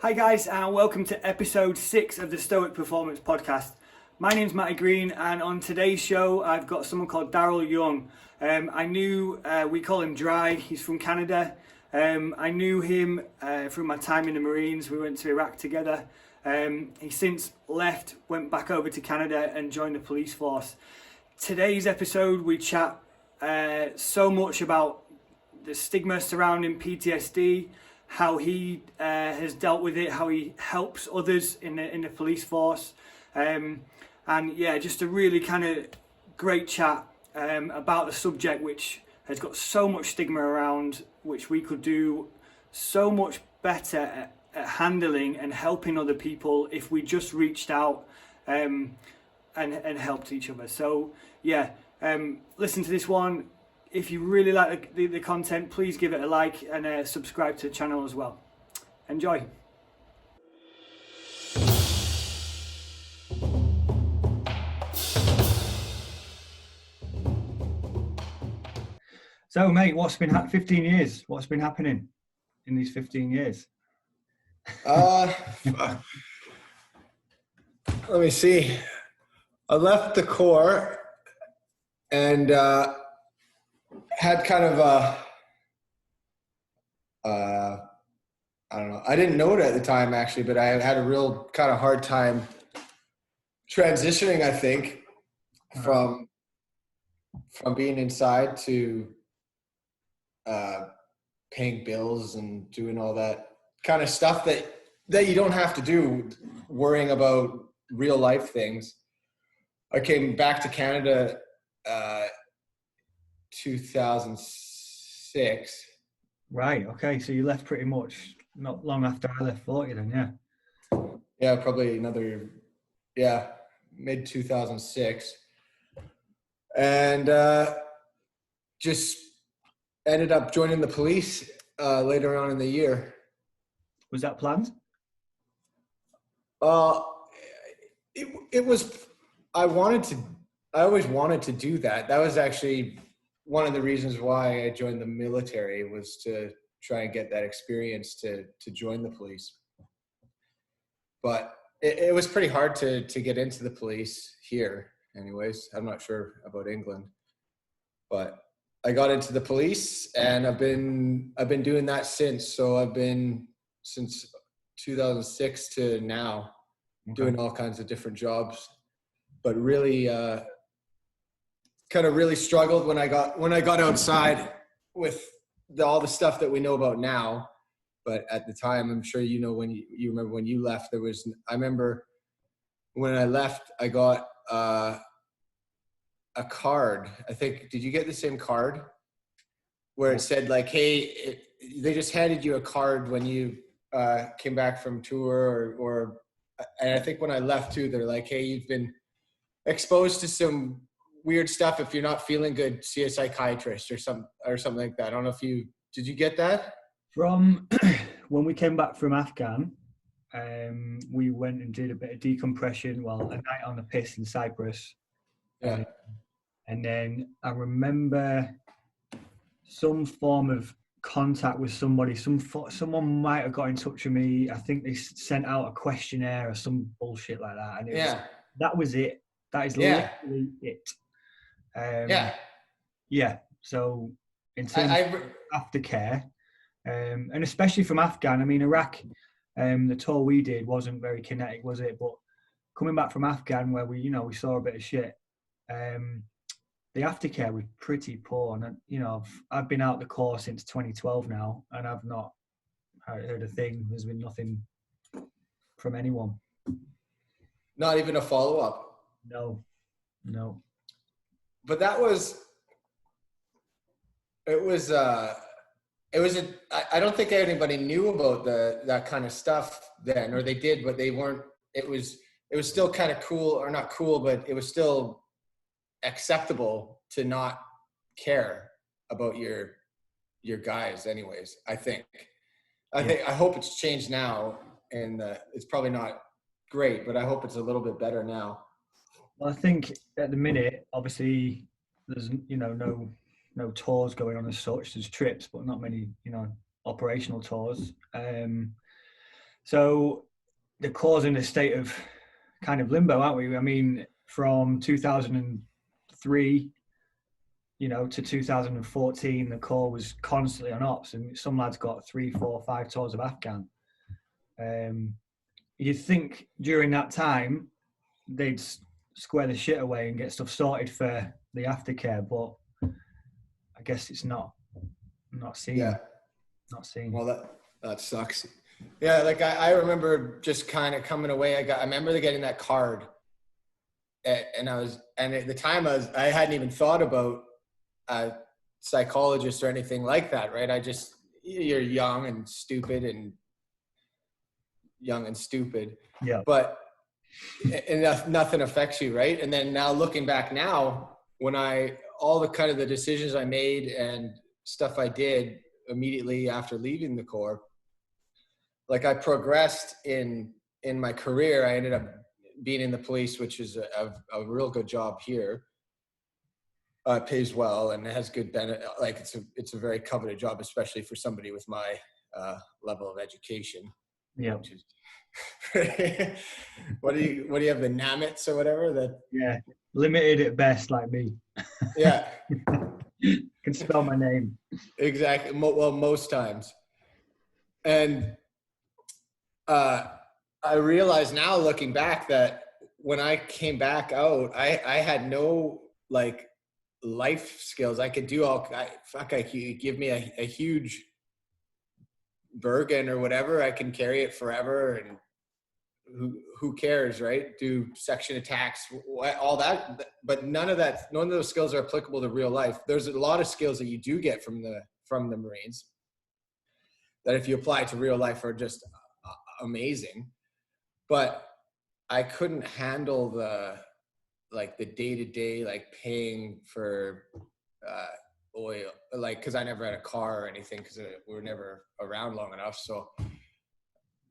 Hi guys, and welcome to episode 6 of the Stoic Performance Podcast. My name's Matty Green, and on today's show I've got someone called Daryl Young. We call him Dry. He's from Canada. I knew him through my time in the Marines. We went to Iraq together. He since left, went back over to Canada and joined the police force. Today's episode we chat so much about the stigma surrounding PTSD, how he has dealt with it, how he helps others in the police force, and yeah, just a really kind of great chat about the subject, which has got so much stigma around, which we could do so much better at handling and helping other people if we just reached out and helped each other. So yeah, listen to this one. If you really like the content, please give it a like and subscribe to the channel as well. Enjoy. So, mate, what's been 15 years? What's been happening in these 15 years? Let me see. I left the Corps and had kind of I don't know. I didn't know it at the time actually, but I had a real kind of hard time transitioning, I think, from being inside to paying bills and doing all that kind of stuff that you don't have to do, worrying about real life things. I came back to Canada 2006. Right, okay, so you left pretty much not long after I left 40 then, yeah? Yeah, probably mid 2006. And just ended up joining the police later on in the year. Was that planned? It was, I always wanted to do that. That was actually one of the reasons why I joined the military, was to try and get that experience to join the police. But it was pretty hard to get into the police here anyways. I'm not sure about England, but I got into the police and I've been doing that since. So I've been since 2006 to now, doing all kinds of different jobs, but really kind of really struggled when I got outside with all the stuff that we know about now. But at the time, I'm sure you know, when you remember when you left, I remember when I left, I got a card. I think, did you get the same card where it said like, hey, they just handed you a card when you came back from tour, or and I think when I left too, they're like, hey, you've been exposed to some weird stuff. If you're not feeling good, see a psychiatrist or something like that. I don't know if did you get that? From when we came back from Afghan, we went and did a bit of decompression, a night on the piss in Cyprus. Yeah. And then I remember some form of contact with somebody. Someone might have got in touch with me. I think they sent out a questionnaire or some bullshit like that. And that was it. That is literally it. Yeah. So in terms of aftercare, and especially from Afghan, I mean, Iraq, the tour we did wasn't very kinetic, was it? But coming back from Afghan, where we saw a bit of shit, the aftercare was pretty poor. And I've been out the Corps since 2012 now, and I've not heard a thing. There's been nothing from anyone. Not even a follow-up? No. But I don't think anybody knew about that kind of stuff then, or they did, but they weren't. It was still kind of cool, or not cool, but it was still acceptable to not care about your guys anyways. I hope it's changed now, and it's probably not great, but I hope it's a little bit better now. Well, I think at the minute, obviously, there's no tours going on as such. There's trips, but not many operational tours. So the Corps in a state of kind of limbo, aren't we? I mean, from 2003, to 2014, the Corps was constantly on ops, and some lads got 3, 4, 5 tours of Afghan. You'd think during that time they'd square the shit away and get stuff sorted for the aftercare, but I guess it's not seen. Yeah. Not seen. Well, that sucks. Yeah, like I remember just kind of coming away. I remember getting that card, and at the time I hadn't even thought about a psychologist or anything like that, right? You're young and stupid. Yeah. But nothing affects you, right? And then now looking back now, when all the kind of the decisions I made and stuff I did immediately after leaving the Corps, like I progressed in my career. I ended up being in the police, which is a real good job here. It pays well and it has good benefit. Like it's a very coveted job, especially for somebody with my level of education. Yeah. Which is what do you have, the NAMITs or whatever? Yeah, limited at best, like me. Yeah. Can spell my name. Exactly. Well, most times. And I realize now, looking back, that when I came back out, I had no like life skills. I could do you give me a huge Bergen or whatever, I can carry it forever, and who cares, right? Do section attacks, all that, but none of those skills are applicable to real life. There's a lot of skills that you do get from the Marines that if you apply to real life are just amazing. But I couldn't handle the day-to-day, like paying for oil, like, because I never had a car or anything, because we were never around long enough. So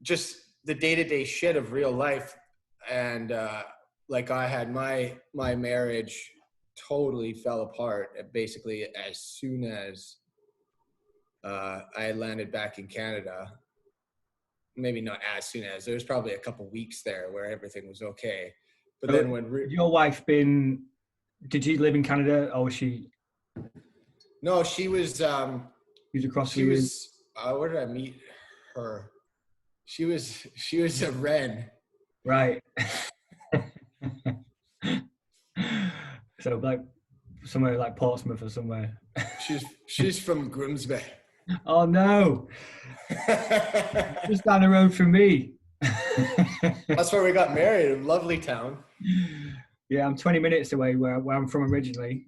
just the day-to-day shit of real life. And like I had my marriage totally fell apart basically as soon as I landed back in Canada. Maybe not as soon as, there was probably a couple weeks there where everything was okay. But then your wife did she live in Canada, or was she? No, she was across. She was where did I meet her? She was a Wren. Right. So like somewhere like Portsmouth or somewhere. She's from Grimsby. Oh no. Just down the road from me. That's where we got married, a lovely town. Yeah, I'm 20 minutes away where I'm from originally.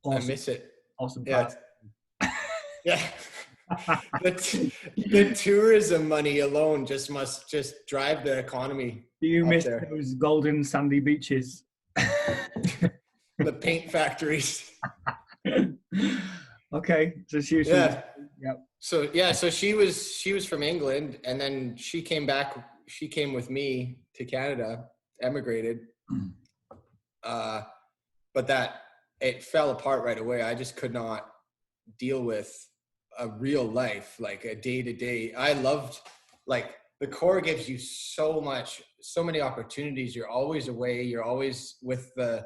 Awesome. I miss it. Awesome. Yeah. Yeah. The tourism money alone must drive the economy. Do you miss there. Those golden sandy beaches? The paint factories. Okay, so she was. Yeah. Yep. So she was from England, and then she came back. She came with me to Canada, emigrated. But it fell apart right away. I just could not deal with a real life, like a day-to-day. I loved, like, the Corps gives you so many opportunities. You're always away. You're always with the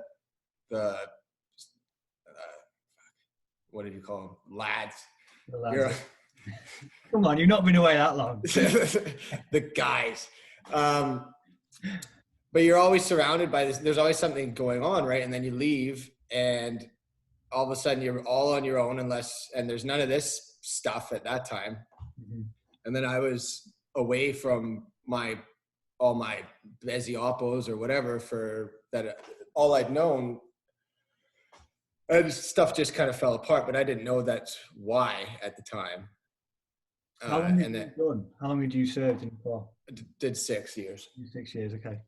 what do you call them? Lads. Come on, you've not been away that long. The guys. But you're always surrounded by this. There's always something going on, right? And then you leave, and all of a sudden you're all on your own, and there's none of this stuff at that time. Mm-hmm. And then I was away from all my Besiopos or whatever for that, all I'd known. And stuff just kind of fell apart, but I didn't know that's why at the time. How long did you serve in for? Did 6 years. 6 years, okay.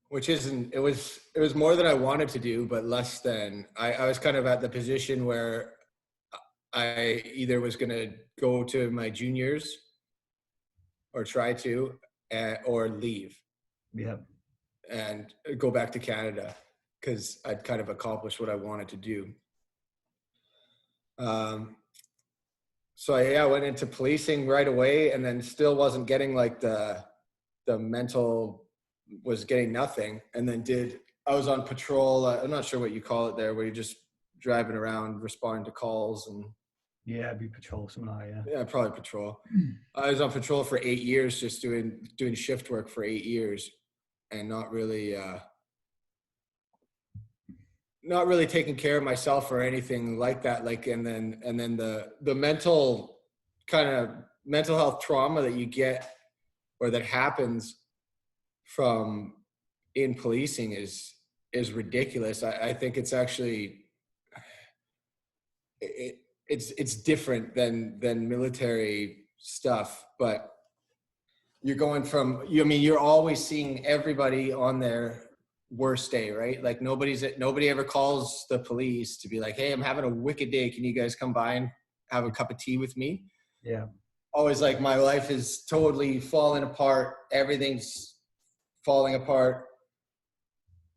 Which it was more than I wanted to do, but less than I was kind of at the position where I either was going to go to my juniors or try to, or leave. Yeah. And go back to Canada, because I'd kind of accomplished what I wanted to do. so I went into policing right away, and then still wasn't getting like the mental, was getting nothing. And then I was on patrol. I'm not sure what you call it there, where you're just driving around responding to calls and. Yeah, be patrol, something like that. Yeah, probably patrol. I was on patrol for 8 years, just doing shift work for 8 years, and not really taking care of myself or anything like that. Like, and then the mental health trauma that you get, or that happens from in policing is ridiculous. I think it's actually, it's different than military stuff, but you're going from, you're always seeing everybody on their worst day, right? Like nobody ever calls the police to be like, hey, I'm having a wicked day, can you guys come by and have a cup of tea with me? Yeah. Always like, my life is totally falling apart, everything's falling apart,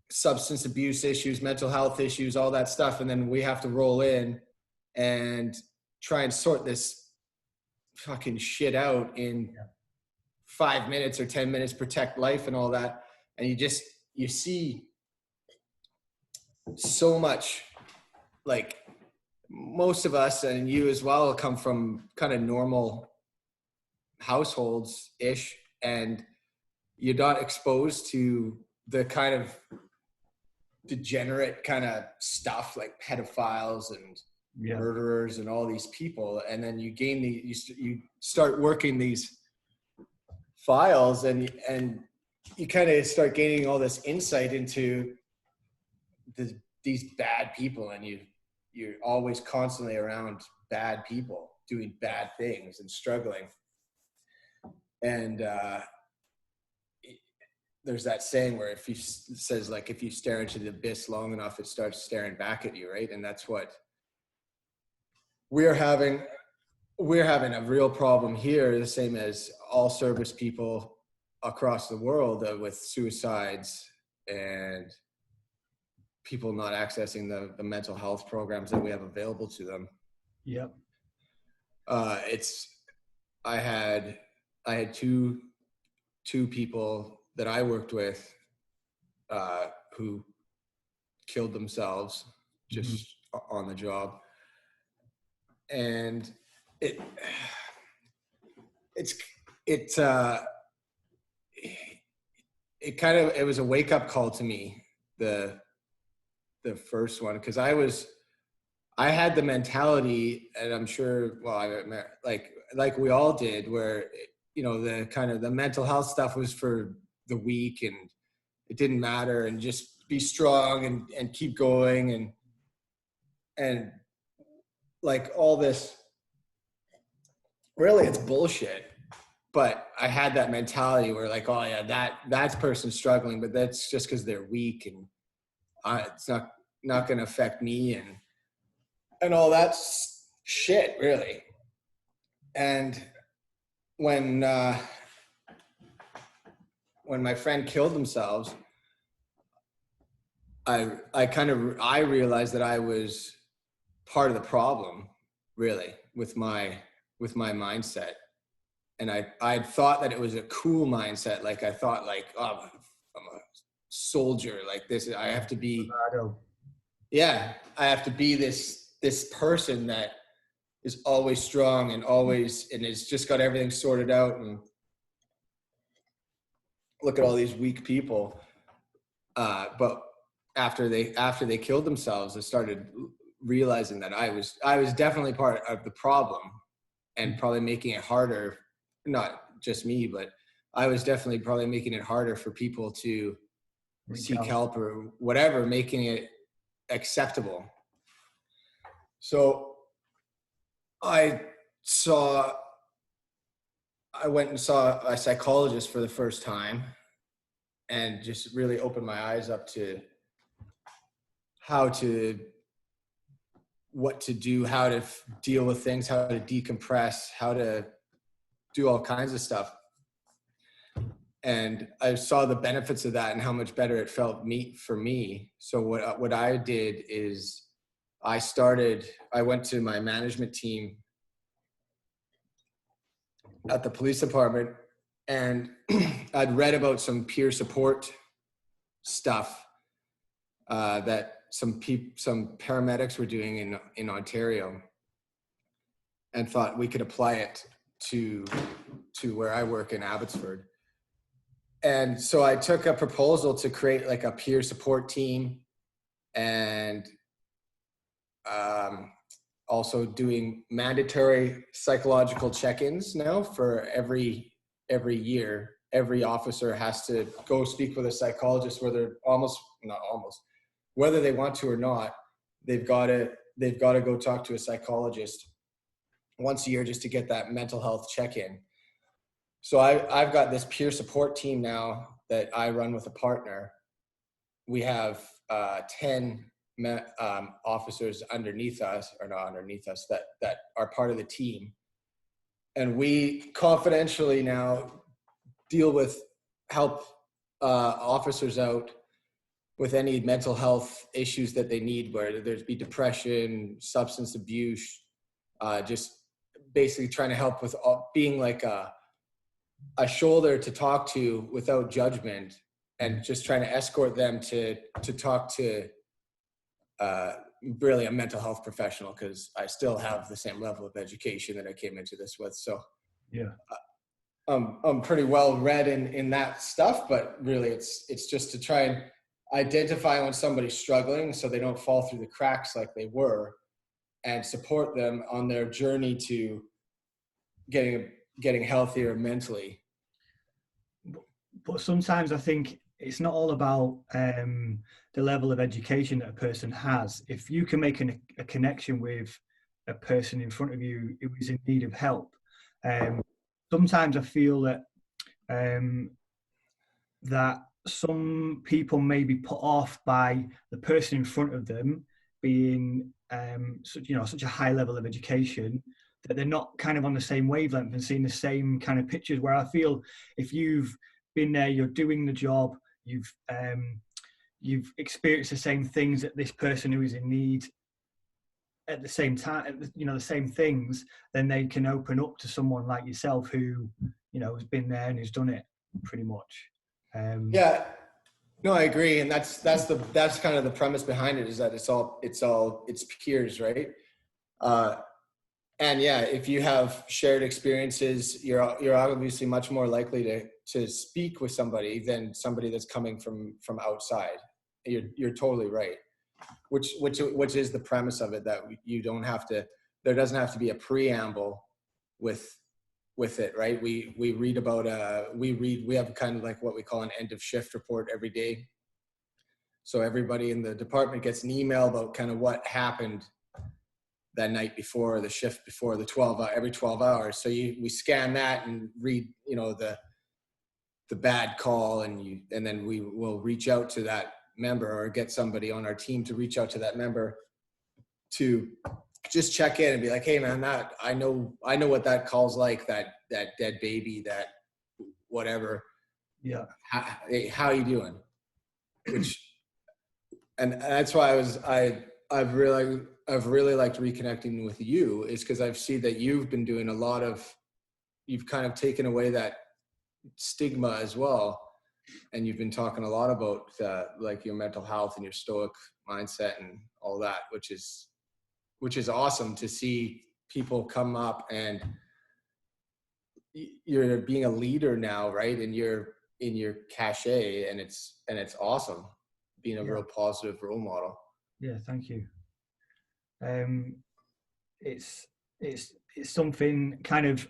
substance abuse issues, mental health issues, all that stuff, and then we have to roll in and try and sort this fucking shit out in 5 minutes or 10 minutes, protect life and all that. And you see so much, like, most of us, and you as well, come from kind of normal households ish, and you're not exposed to the kind of degenerate kind of stuff like pedophiles and murderers and all these people. And then you start working these files, and you kind of start gaining all this insight into these bad people, and you're always constantly around bad people doing bad things and struggling. And there's that saying where it says like, if you stare into the abyss long enough, it starts staring back at you, right? And that's what we're having a real problem here, the same as all service people across the world, with suicides and people not accessing the mental health programs that we have available to them. Yep. I had two people that I worked with who killed themselves just on the job. And it was a wake up call to me, the first one, because I had the mentality, and I'm sure, well, like we all did, where, the kind of the mental health stuff was for the weak, and it didn't matter, and just be strong and keep going, and like all this, really, it's bullshit. But I had that mentality where, like, oh yeah, that person's struggling, but that's just because they're weak, and it's not going to affect me, and all that shit, really. And when my friend killed themselves, I realized that I was part of the problem, really, with my mindset. And I thought that it was a cool mindset. Like, I thought, like, oh, I'm a soldier, like this. I have to be, I have to be this person that is always strong and has just got everything sorted out. And look at all these weak people. But after they killed themselves, I started realizing that I was definitely part of the problem, and probably making it harder. Not just me, but I was definitely probably making it harder for people to seek help or whatever, making it acceptable. So I went and saw a psychologist for the first time, and just really opened my eyes up to what to do, how to deal with things, how to decompress, how to do all kinds of stuff. And I saw the benefits of that and how much better it felt for me. So what I did is I went to my management team at the police department, and I'd read about some peer support stuff that some paramedics were doing in Ontario, and thought we could apply it to where I work in Abbotsford. And so I took a proposal to create like a peer support team, and also doing mandatory psychological check-ins now for every year. Every officer has to go speak with a psychologist, whether they want to or not. They've got to go talk to a psychologist once a year just to get that mental health check-in. So I've got this peer support team now that I run with a partner. We have 10 officers underneath us, or not underneath us, that are part of the team. And we confidentially now help officers out with any mental health issues that they need, where there's be depression, substance abuse, just basically trying to help with being like a shoulder to talk to without judgment, and just trying to escort them to talk to really a mental health professional, because I still have the same level of education that I came into this with. So yeah, I'm pretty well read in that stuff, but really it's just to try and identify when somebody's struggling so they don't fall through the cracks like they were, and support them on their journey to getting healthier mentally. But sometimes I think it's not all about the level of education that a person has. If you can make a connection with a person in front of you who is in need of help, sometimes I feel that that some people may be put off by the person in front of them being such a high level of education, that they're not kind of on the same wavelength and seeing the same kind of pictures. Where I feel if you've been there, you're doing the job, you've experienced the same things that this person who is in need at the same time, the same things, then they can open up to someone like yourself who, has been there and who's done it pretty much. Yeah, no, I agree. And that's kind of the premise behind it, is that it's peers, right? And yeah, if you have shared experiences, you're obviously much more likely to speak with somebody than somebody that's coming from outside. You're totally right. Which is the premise of it, that there doesn't have to be a preamble with it, right? We read about we have kind of like what we call an end of shift report every day. So everybody in the department gets an email about kind of what happened that night before the shift, before every 12 hours. So we scan that and read, the bad call, and then we will reach out to that member, or get somebody on our team to reach out to that member to just check in and be like, hey man, that I know what that call's like, that dead baby, that whatever. Yeah. How you doing? And that's why I've really liked reconnecting with you, is because I've seen that you've been doing you've kind of taken away that stigma as well. And you've been talking a lot about like your mental health and your stoic mindset and all that, which is awesome to see people come up, and you're being a leader now, right? And you're in your cachet, and it's awesome being a real positive role model. Yeah, thank you. It's something kind of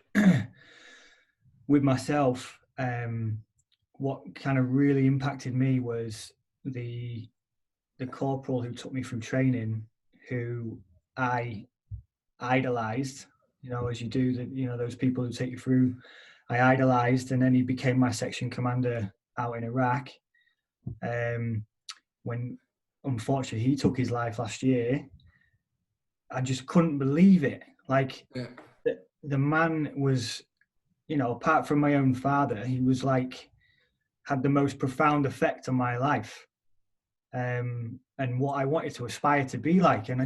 with myself. What kind of really impacted me was the corporal who took me through training, who I idolized, as you do, those people who take you through, I idolized, and then he became my section commander out in Iraq. When unfortunately he took his life last year, I just couldn't believe it. Like, the man was, apart from my own father, he was like, had the most profound effect on my life, and what I wanted to aspire to be like. And I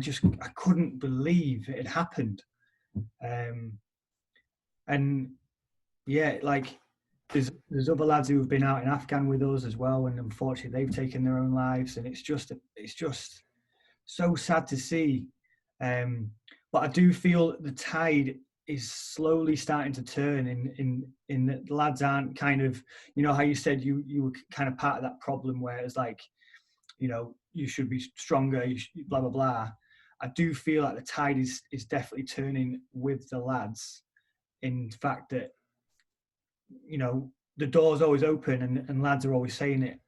couldn't believe it had happened. And yeah, like there's other lads who have been out in Afghan with us as well, and unfortunately they've taken their own lives, and it's just so sad to see. But I do feel the tide is slowly starting to turn in that the lads aren't kind of, you know how you said you were kind of part of that problem where it's like, you know, you should be stronger, blah blah blah. I do feel like the tide is definitely turning with the lads. In fact, that, you know, the door's always open, and lads are always saying it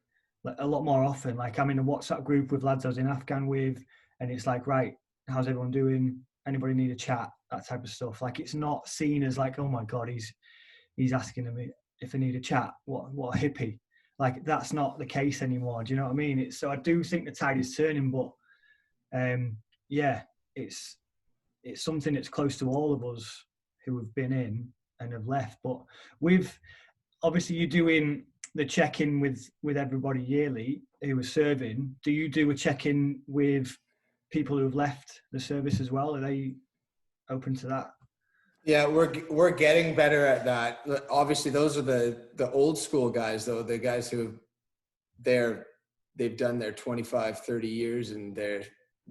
like a lot more often. Like I'm in a WhatsApp group with lads I was in Afghan with, and it's like, right, how's everyone doing? Anybody need a chat? That type of stuff. Like it's not seen as like, oh my god, he's asking me if I need a chat. What a hippie. Like that's not the case anymore. Do you know what I mean? So I do think the tide is turning, but yeah, it's something that's close to all of us who have been in and have left. But with obviously you're doing the check-in with everybody yearly who are serving. Do you do a check-in with people who have left the service as well? Are they open to that? Yeah, we're getting better at that. Obviously, those are the old school guys, though, the guys who they've done their 25, 30 years and they're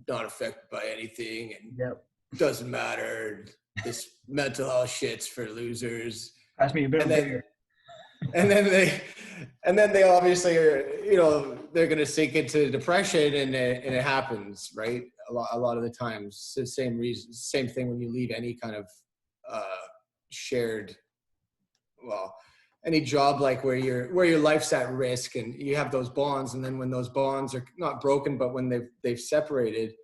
not affected by anything and Yep. doesn't matter. This mental health shit's for losers. That's me a bit And of then and then they obviously are, you know, they're going to sink into depression, and it happens, right? A lot of the times. It's the same reason, same thing when you leave any kind of shared, well, any job, like where your life's at risk and you have those bonds, and then when those bonds are not broken, but when they've separated,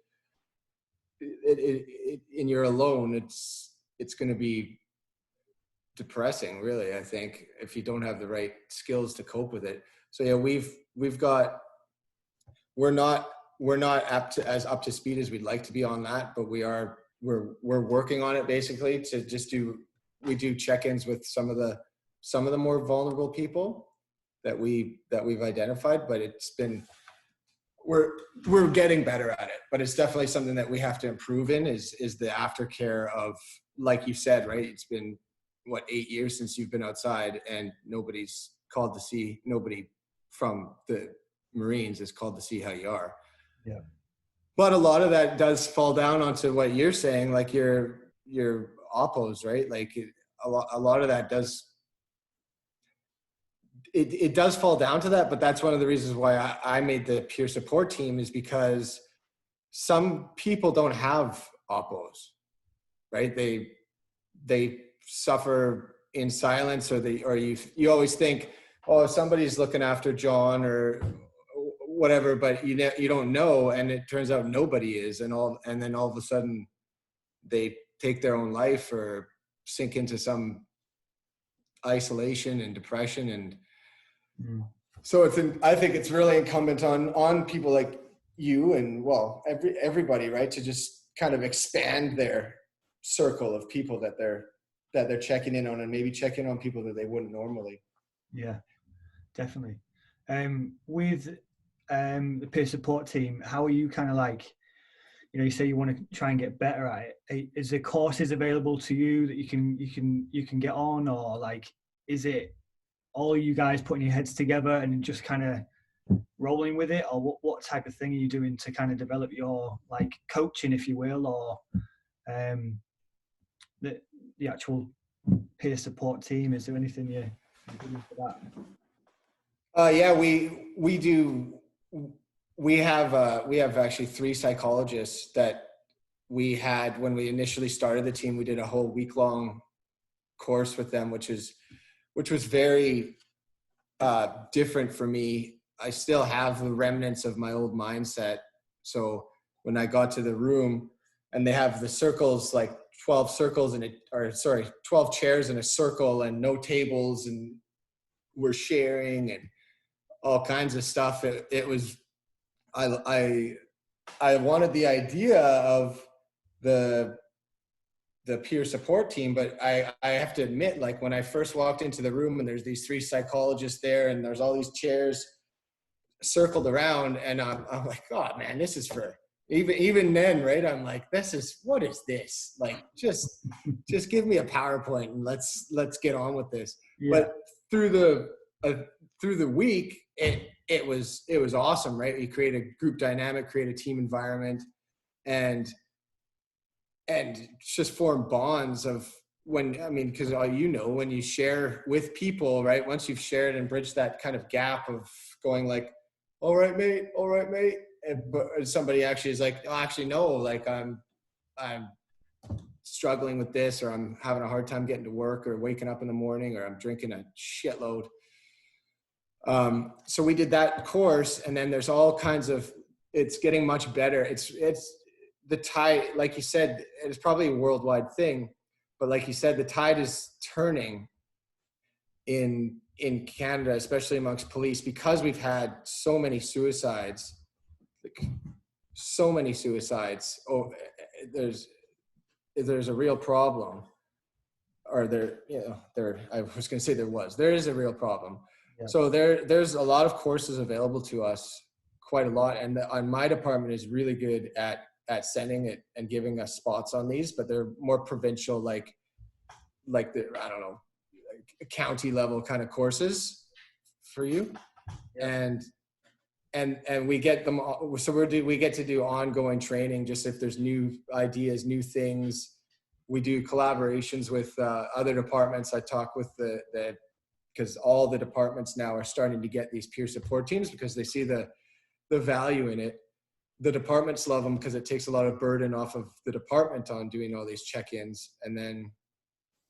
and you're alone, it's going to be depressing, really, I think, if you don't have the right skills to cope with it. So yeah, we're not up to speed as we'd like to be on that, but we're working on it, basically, to just we do check-ins with some of the more vulnerable people that we've identified, but we're getting better at it. But it's definitely something that we have to improve in, is the aftercare of, like you said, right? It's been 8 years since you've been outside, and nobody from the Marines is called to see how you are. Yeah. But a lot of that does fall down onto what you're saying, like your oppos, right? Like a lot of that does, it does fall down to that. But that's one of the reasons why I made the peer support team, is because some people don't have oppos, right? They suffer in silence, or you always think, oh, somebody's looking after John or whatever, but you don't know, and it turns out nobody is, and then all of a sudden they take their own life or sink into some isolation and depression. And so I think it's really incumbent on people like you and, well, everybody, right, to just kind of expand their circle of people that they're checking in on, and maybe check in on people that they wouldn't normally. Yeah, definitely. With the peer support team, how are you kind of like, you know, you say you want to try and get better at it. Is there courses available to you that you can get on, or like, is it all you guys putting your heads together and just kind of rolling with it, or what type of thing are you doing to kind of develop your like coaching, if you will, or the actual peer support team? Is there anything you're doing for that? Yeah, we do. We have actually 3 psychologists that we had when we initially started the team. We did a whole week-long course with them, which was very different for me. I still have the remnants of my old mindset. So when I got to the room, and they have the circles, like 12 circles 12 chairs in a circle, and no tables, and we're sharing and all kinds of stuff. It was, I wanted the idea of the peer support team, but I have to admit, like, when I first walked into the room and there's these 3 psychologists there and there's all these chairs circled around, and I'm like, God, man, this is for even then, right? I'm like, what is this? Like, just give me a PowerPoint and let's get on with this. Yeah. But through the week, it was awesome, right? You create a group dynamic, create a team environment, and just form bonds of because when you share with people, right? Once you've shared and bridged that kind of gap of going like, all right, mate. But somebody actually is like, oh, actually, no, like I'm struggling with this, or I'm having a hard time getting to work, or waking up in the morning, or I'm drinking a shitload. So we did that course, and then there's all kinds of, it's getting much better. It's the tide, like you said, it's probably a worldwide thing, but like you said, the tide is turning in Canada, especially amongst police, because we've had so many suicides. Oh, there's a real problem, or there is a real problem. Yeah. So there's a lot of courses available to us, quite a lot, and my department is really good at sending it and giving us spots on these, but they're more provincial, like the, I don't know, like county level kind of courses for you. Yeah. And we get them, so we get to do ongoing training, just if there's new ideas, new things. We do collaborations with other departments. I talk with because all the departments now are starting to get these peer support teams because they see the value in it. The departments love them because it takes a lot of burden off of the department on doing all these check-ins, and then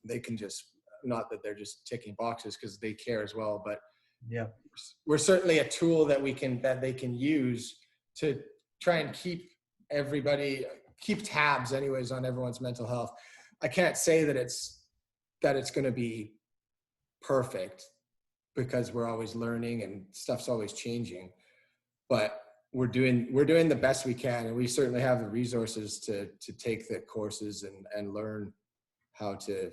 they can just, not that they're just ticking boxes because they care as well, but yeah, we're certainly a tool that they can use to try and keep tabs anyways on everyone's mental health. I can't say that it's going to be perfect because we're always learning and stuff's always changing, but we're doing the best we can, and we certainly have the resources to take the courses and learn how to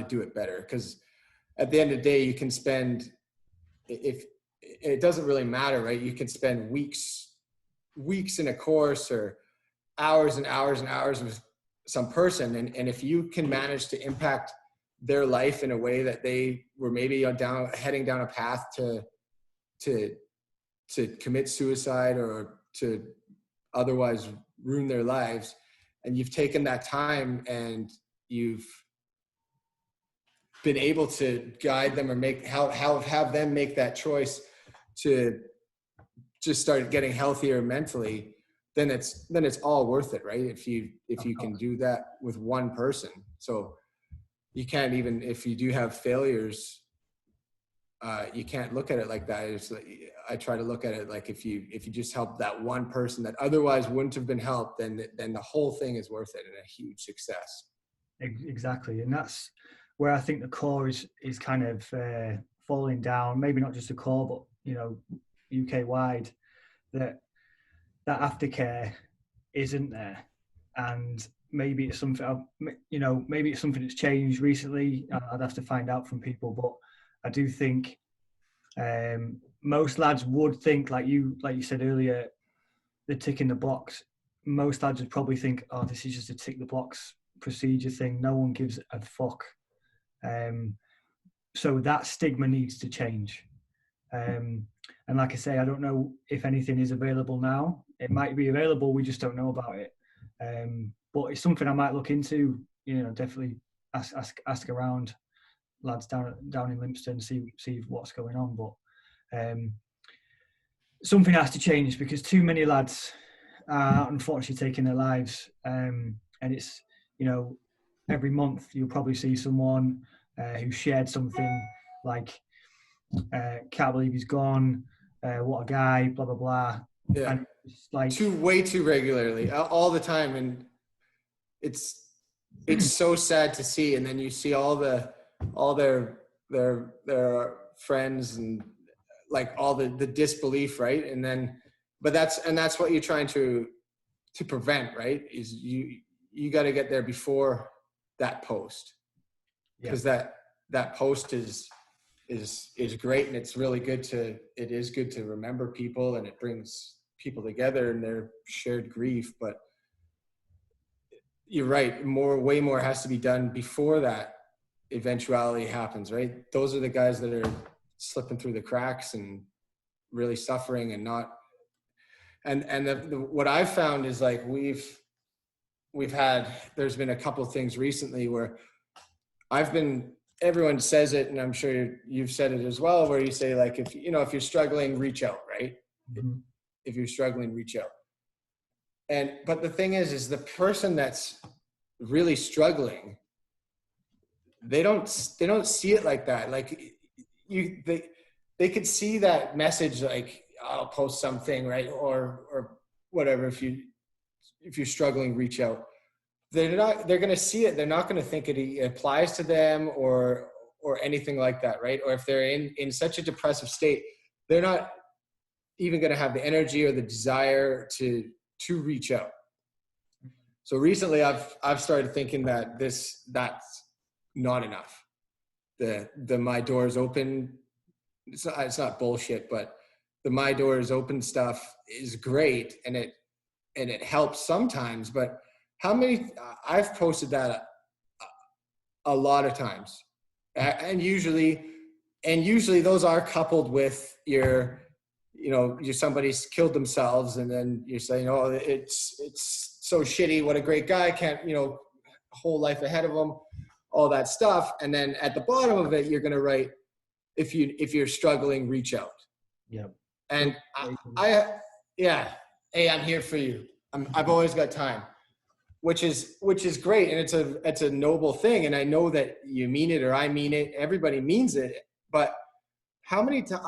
do it better. Because at the end of the day, you can spend, if it doesn't really matter, right? You can spend weeks in a course, or hours and hours and hours with some person, and if you can manage to impact their life in a way that they were maybe heading down a path to commit suicide or to otherwise ruin their lives, and you've taken that time and you've been able to guide them or have them make that choice to just start getting healthier mentally, then it's all worth it, right? If you can do that with one person. So you can't, even if you do have failures, you can't look at it like that. It's like, I try to look at it like if you just help that one person that otherwise wouldn't have been helped, then the whole thing is worth it and a huge success. Exactly, and that's where I think the core is kind of falling down. Maybe not just the core, but UK wide, that aftercare isn't there, and maybe it's something maybe it's something that's changed recently. I'd have to find out from people, but I do think most lads would think, like you said earlier, the ticking the box. Most lads would probably think, oh, this is just a tick the box procedure thing. No one gives a fuck. So that stigma needs to change. And like I say, I don't know if anything is available now. It might be available, we just don't know about it. But it's something I might look into. Definitely ask around lads down in Limpston, see what's going on. But something has to change, because too many lads are unfortunately taking their lives. And it's, every month you'll probably see someone who shared something like, can't believe he's gone, what a guy, blah blah blah. Yeah, and it's like way too regularly, all the time, and it's so sad to see. And then you see all their friends and like all the disbelief, right? And then, but that's what you're trying to prevent, right? Is you got to get there before that post, because that post is great, and it's really good to remember people, and it brings people together in their shared grief. But you're right, way more has to be done before that eventuality happens, right? Those are the guys that are slipping through the cracks and really suffering and not. And what I've found is like there's been a couple of things recently where everyone says it, and I'm sure you've said it as well, where you say like, if you're struggling, reach out, right? Mm-hmm. If you're struggling, reach out. But the thing is the person that's really struggling, they don't see it like that. Like they could see that message, like, I'll post something, right? Or whatever. If you're struggling, reach out. They're going to see it. They're not going to think it applies to them or anything like that, right? Or if they're in such a depressive state, they're not even going to have the energy or the desire to reach out. So recently I've started thinking that that's not enough. The my doors open. It's not bullshit, but the my doors open stuff is great, and it helps sometimes. But how many? I've posted that a lot of times, and usually those are coupled with somebody's killed themselves, and then you're saying, oh, it's so shitty. What a great guy, can't, a whole life ahead of him, all that stuff. And then at the bottom of it, you're going to write, if you're struggling, reach out. Yeah. And hey, I'm here for you. I've always got time, which is great. And it's a noble thing. And I know that you mean it, or I mean it. Everybody means it. But how many times,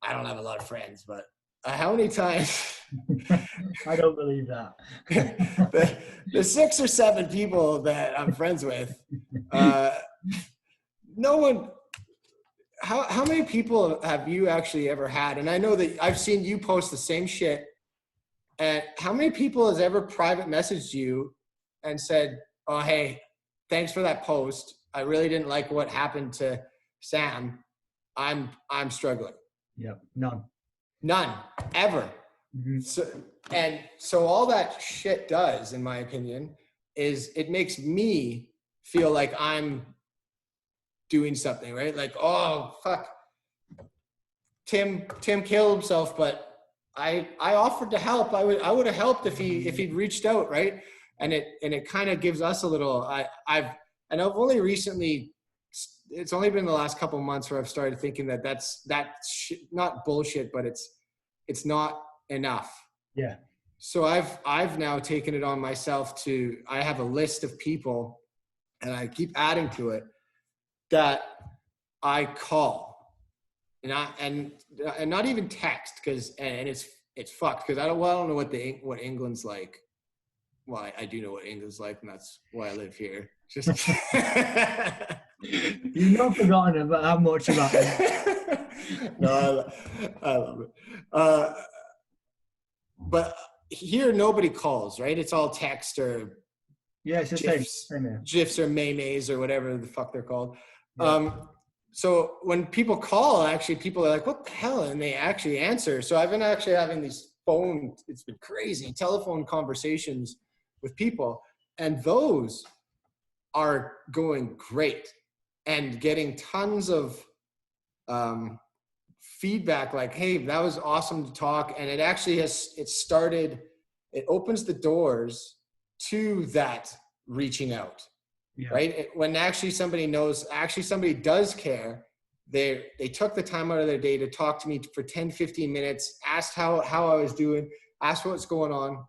I don't have a lot of friends, but how many times? I don't believe that. the 6 or 7 people that I'm friends with, no one. How many people have you actually ever had? And I know that I've seen you post the same shit. And how many people has ever private messaged you and said, oh, hey, thanks for that post. I really didn't like what happened to Sam. I'm struggling. Yep. None Ever. Mm-hmm. So all that shit does, in my opinion, is it makes me feel like I'm doing something, right? Like, oh, fuck. Tim killed himself, but I offered to help. I would have helped if he'd reached out, right? And it kind of gives us a little. I've only recently. It's only been the last couple of months where I've started thinking that's not bullshit, but it's not enough. Yeah. So I've now taken it on myself I have a list of people, and I keep adding to it, that I call, and not even text, because it's fucked, because I don't know what England's like. Well, I do know what England's like, and that's why I live here. Just You've not forgotten about how much about it. No, I love it. But here nobody calls, right? It's all text or it's the same. GIFs or memes or whatever the fuck they're called. Yeah. So when people call, actually people are like, what the hell? And they actually answer. So I've been actually having these it's been crazy, telephone conversations with people. And those are going great and getting tons of feedback, like, hey, that was awesome to talk. And it actually it opens the doors to that reaching out. Yeah. Right? When actually somebody does care, they took the time out of their day to talk to me for 10, 15 minutes, asked how I was doing, asked what's going on.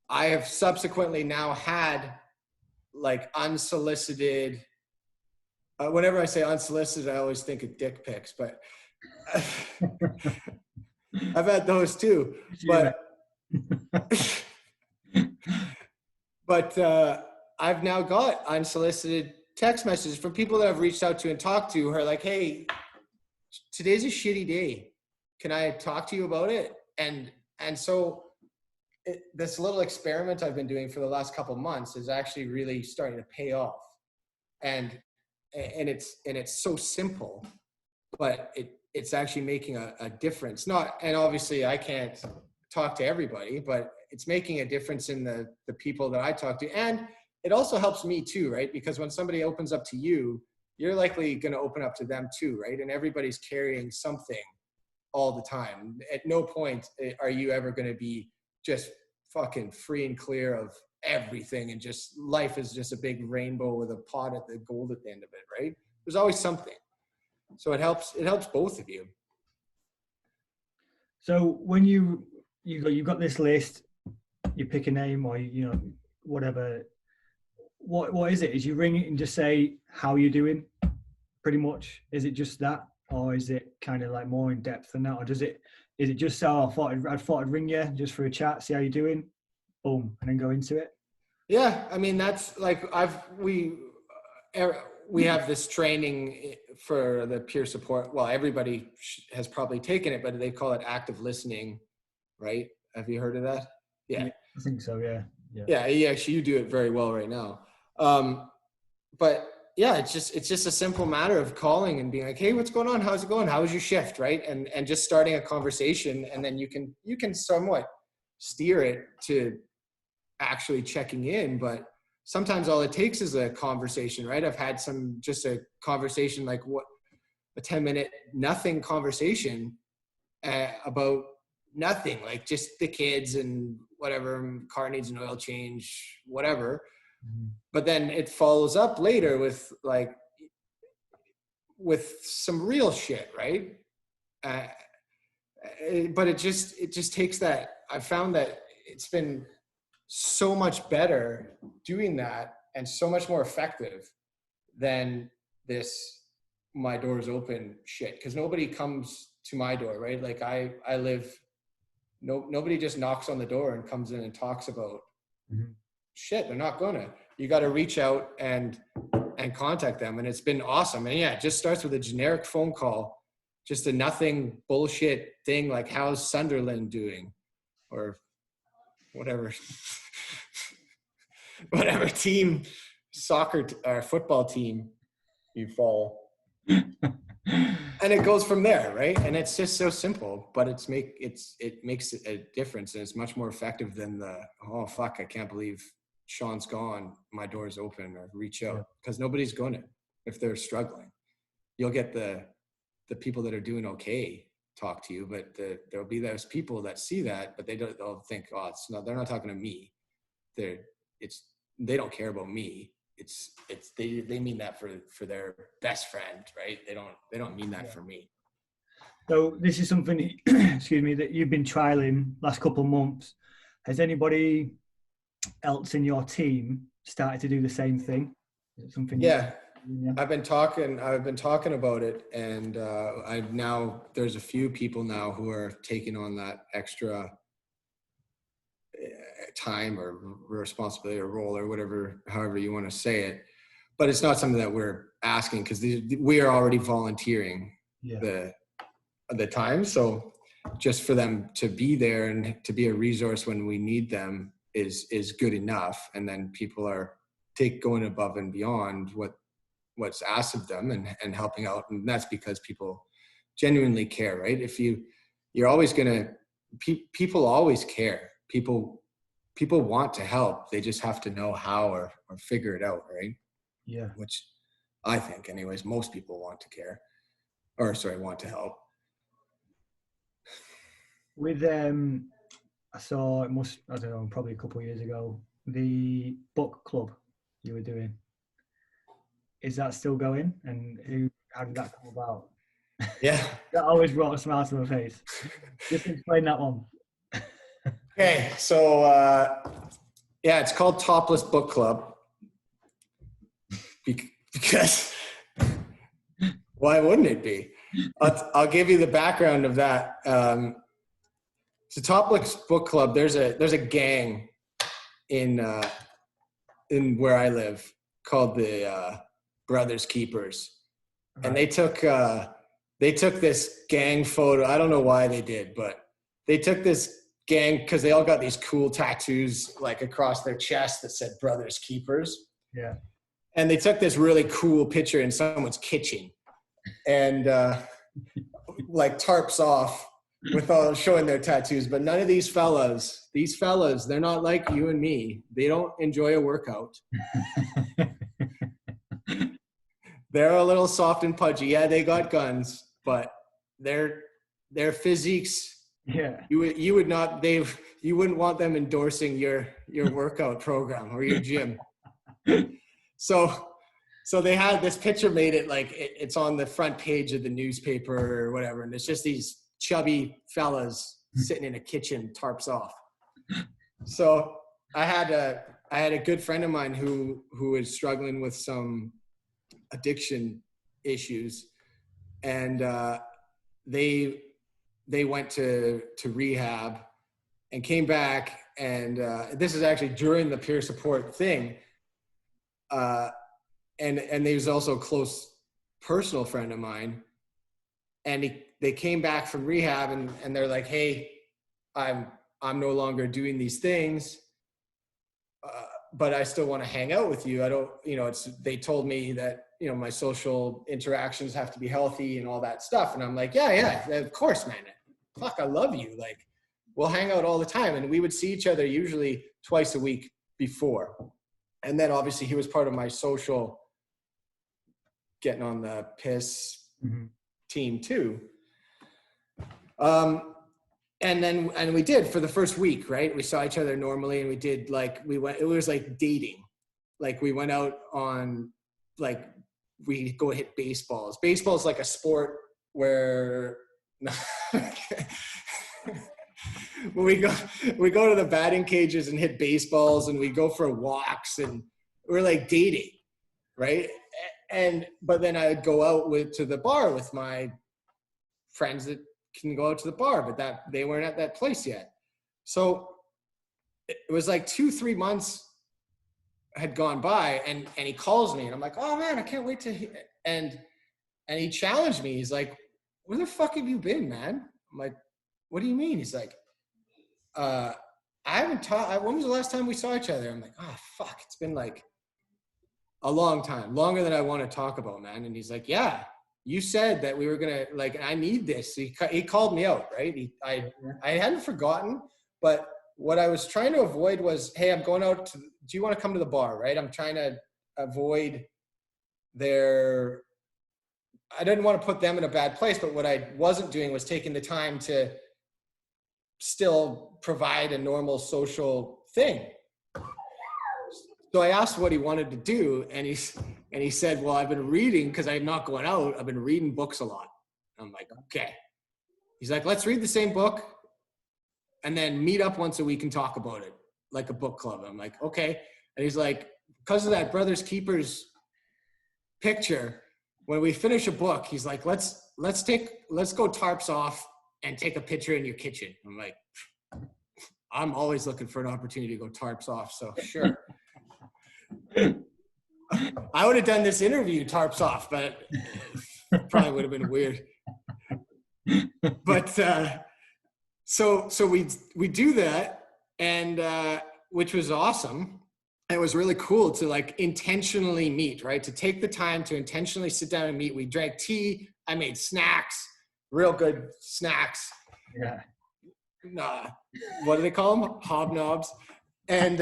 I have subsequently now had like unsolicited, whenever I say unsolicited, I always think of dick pics, but I've had those too. But I've now got unsolicited text messages from people that I've reached out to and talked to who are like, hey, today's a shitty day. Can I talk to you about it? And so this little experiment I've been doing for the last couple of months is actually really starting to pay off. And it's so simple, but it's actually making a difference. And obviously I can't talk to everybody, but it's making a difference in the people that I talk to. And it also helps me too, right? Because when somebody opens up to you, you're likely going to open up to them too, right? And everybody's carrying something all the time. At no point are you ever going to be just fucking free and clear of everything, and just life is just a big rainbow with a pot at the gold at the end of it, right? There's always something. So it helps both of you. So when you've got this list, you pick a name or whatever. What is it? Is you ring it and just say how you doing? Pretty much. Is it just that, or is it kind of like more in depth than that, or is it just I thought I'd ring you just for a chat, see how you're doing, boom, and then go into it? Yeah, I mean that's like we have this training for the peer support. Well, everybody has probably taken it, but they call it active listening, right? Have you heard of that? Yeah. I think so. Yeah. Yeah. Actually, you do it very well right now. But yeah, it's just a simple matter of calling and being like, hey, what's going on? How's it going? How was your shift? Right. And just starting a conversation, and then you can somewhat steer it to actually checking in. But sometimes all it takes is a conversation, right? I've had just a conversation, like a 10-minute nothing conversation about nothing, like just the kids and whatever, car needs an oil change, whatever. Mm-hmm. But then it follows up later with some real shit, right? But it just takes that. I've found that it's been so much better doing that, and so much more effective than this my door's open shit, because nobody comes to my door, right? Like I live, nobody just knocks on the door and comes in and talks about shit. They're not gonna. You got to reach out and contact them, and it's been awesome. And yeah, it just starts with a generic phone call, just a nothing bullshit thing like, how's Sunderland doing, or whatever team, soccer or football team you follow. And it goes from there, right? And it's just so simple, but it makes a difference, and it's much more effective than oh fuck, I can't believe Sean's gone, my door's open, or reach out, because nobody's going to. If they're struggling, you'll get the people that are doing okay talk to you, but there'll be those people that see that, but they'll think, oh, they're not talking to me. They don't care about me. They mean that for their best friend, right? They don't mean that for me. So this is something, excuse me, that you've been trialing last couple of months. Has anybody else in your team started to do the same thing? Is it something? Yeah. I've been talking about it, and there's a few people now who are taking on that extra time or responsibility or role or whatever, however you want to say it. But it's not something that we're asking, because we are already volunteering the time. So just for them to be there and to be a resource when we need them is good enough. And then people are going above and beyond what's asked of them and helping out. And that's because people genuinely care, right? If you're always people always care. People want to help. They just have to know how or figure it out, right? Yeah. Which I think anyways, most people want to care, want to help. With I saw I don't know, probably a couple of years ago, the book club you were doing. Is that still going? And how did that come about? Yeah. That always brought a smile to my face. Just explain that one. Okay, so it's called Topless Book Club. Because why wouldn't it be? I'll give you the background of that. It's a Topless Book Club. There's a gang in where I live called the Brothers Keepers, right. And they took this gang photo. I don't know why they did, but they took this gang because they all got these cool tattoos like across their chest that said Brothers Keepers. Yeah. And they took this really cool picture in someone's kitchen. And like tarps off with all showing their tattoos, but none of these fellas, they're not like you and me. They don't enjoy a workout. They're a little soft and pudgy. Yeah, they got guns, but their physiques, Yeah. you wouldn't want them endorsing your workout program or your gym. So they had this picture made it like it's on the front page of the newspaper or whatever, and it's just these chubby fellas sitting in a kitchen, tarps off. So I had a good friend of mine who was struggling with some addiction issues, and they went to rehab and came back, and this is actually during the peer support thing, and he was also a close personal friend of mine, and they came back from rehab, and they're like, hey, I'm no longer doing these things, but I still want to hang out with you. I don't, they told me that, my social interactions have to be healthy and all that stuff. And I'm like, yeah, of course, man. Fuck, I love you. Like, we'll hang out all the time. And we would see each other usually twice a week before. And then obviously he was part of my social getting on the piss team too. And we did for the first week, right? We saw each other normally, and we did it was like dating. Like we went out on, like, we go hit baseballs. Baseball is like a sport where we go to the batting cages and hit baseballs, and we go for walks, and we're like dating, right? But then I would go out to the bar with my friends that can go out to the bar, but that they weren't at that place yet. So it was like 2-3 months had gone by, and he calls me, and I'm like, oh man, I can't wait to hear. And he challenged me. He's like, where the fuck have you been, man? I'm like, what do you mean? He's like, I haven't talked. When was the last time we saw each other? I'm like, oh fuck, it's been like a long time, longer than I want to talk about, man. And he's like, yeah, you said that we were gonna, like, I need this. He called me out, right? I hadn't forgotten, but what I was trying to avoid was, hey, I'm going out. Do you want to come to the bar, right? I'm trying to avoid I didn't want to put them in a bad place, but what I wasn't doing was taking the time to still provide a normal social thing. So I asked what he wanted to do, and he said, well, I've been reading, because I'm not going out, I've been reading books a lot. I'm like, okay. He's like, let's read the same book and then meet up once a week and talk about it, like a book club. I'm like, okay. And he's like, because of that Brothers Keepers picture, when we finish a book, he's like, let's go tarps off and take a picture in your kitchen. I'm like, I'm always looking for an opportunity to go tarps off, so sure. I would have done this interview tarps off, but it probably would have been weird. But so we do that, and which was awesome. It was really cool to like intentionally meet, right? To take the time to intentionally sit down and meet. We drank tea. I made snacks, real good snacks. Yeah. What do they call them? Hobnobs. And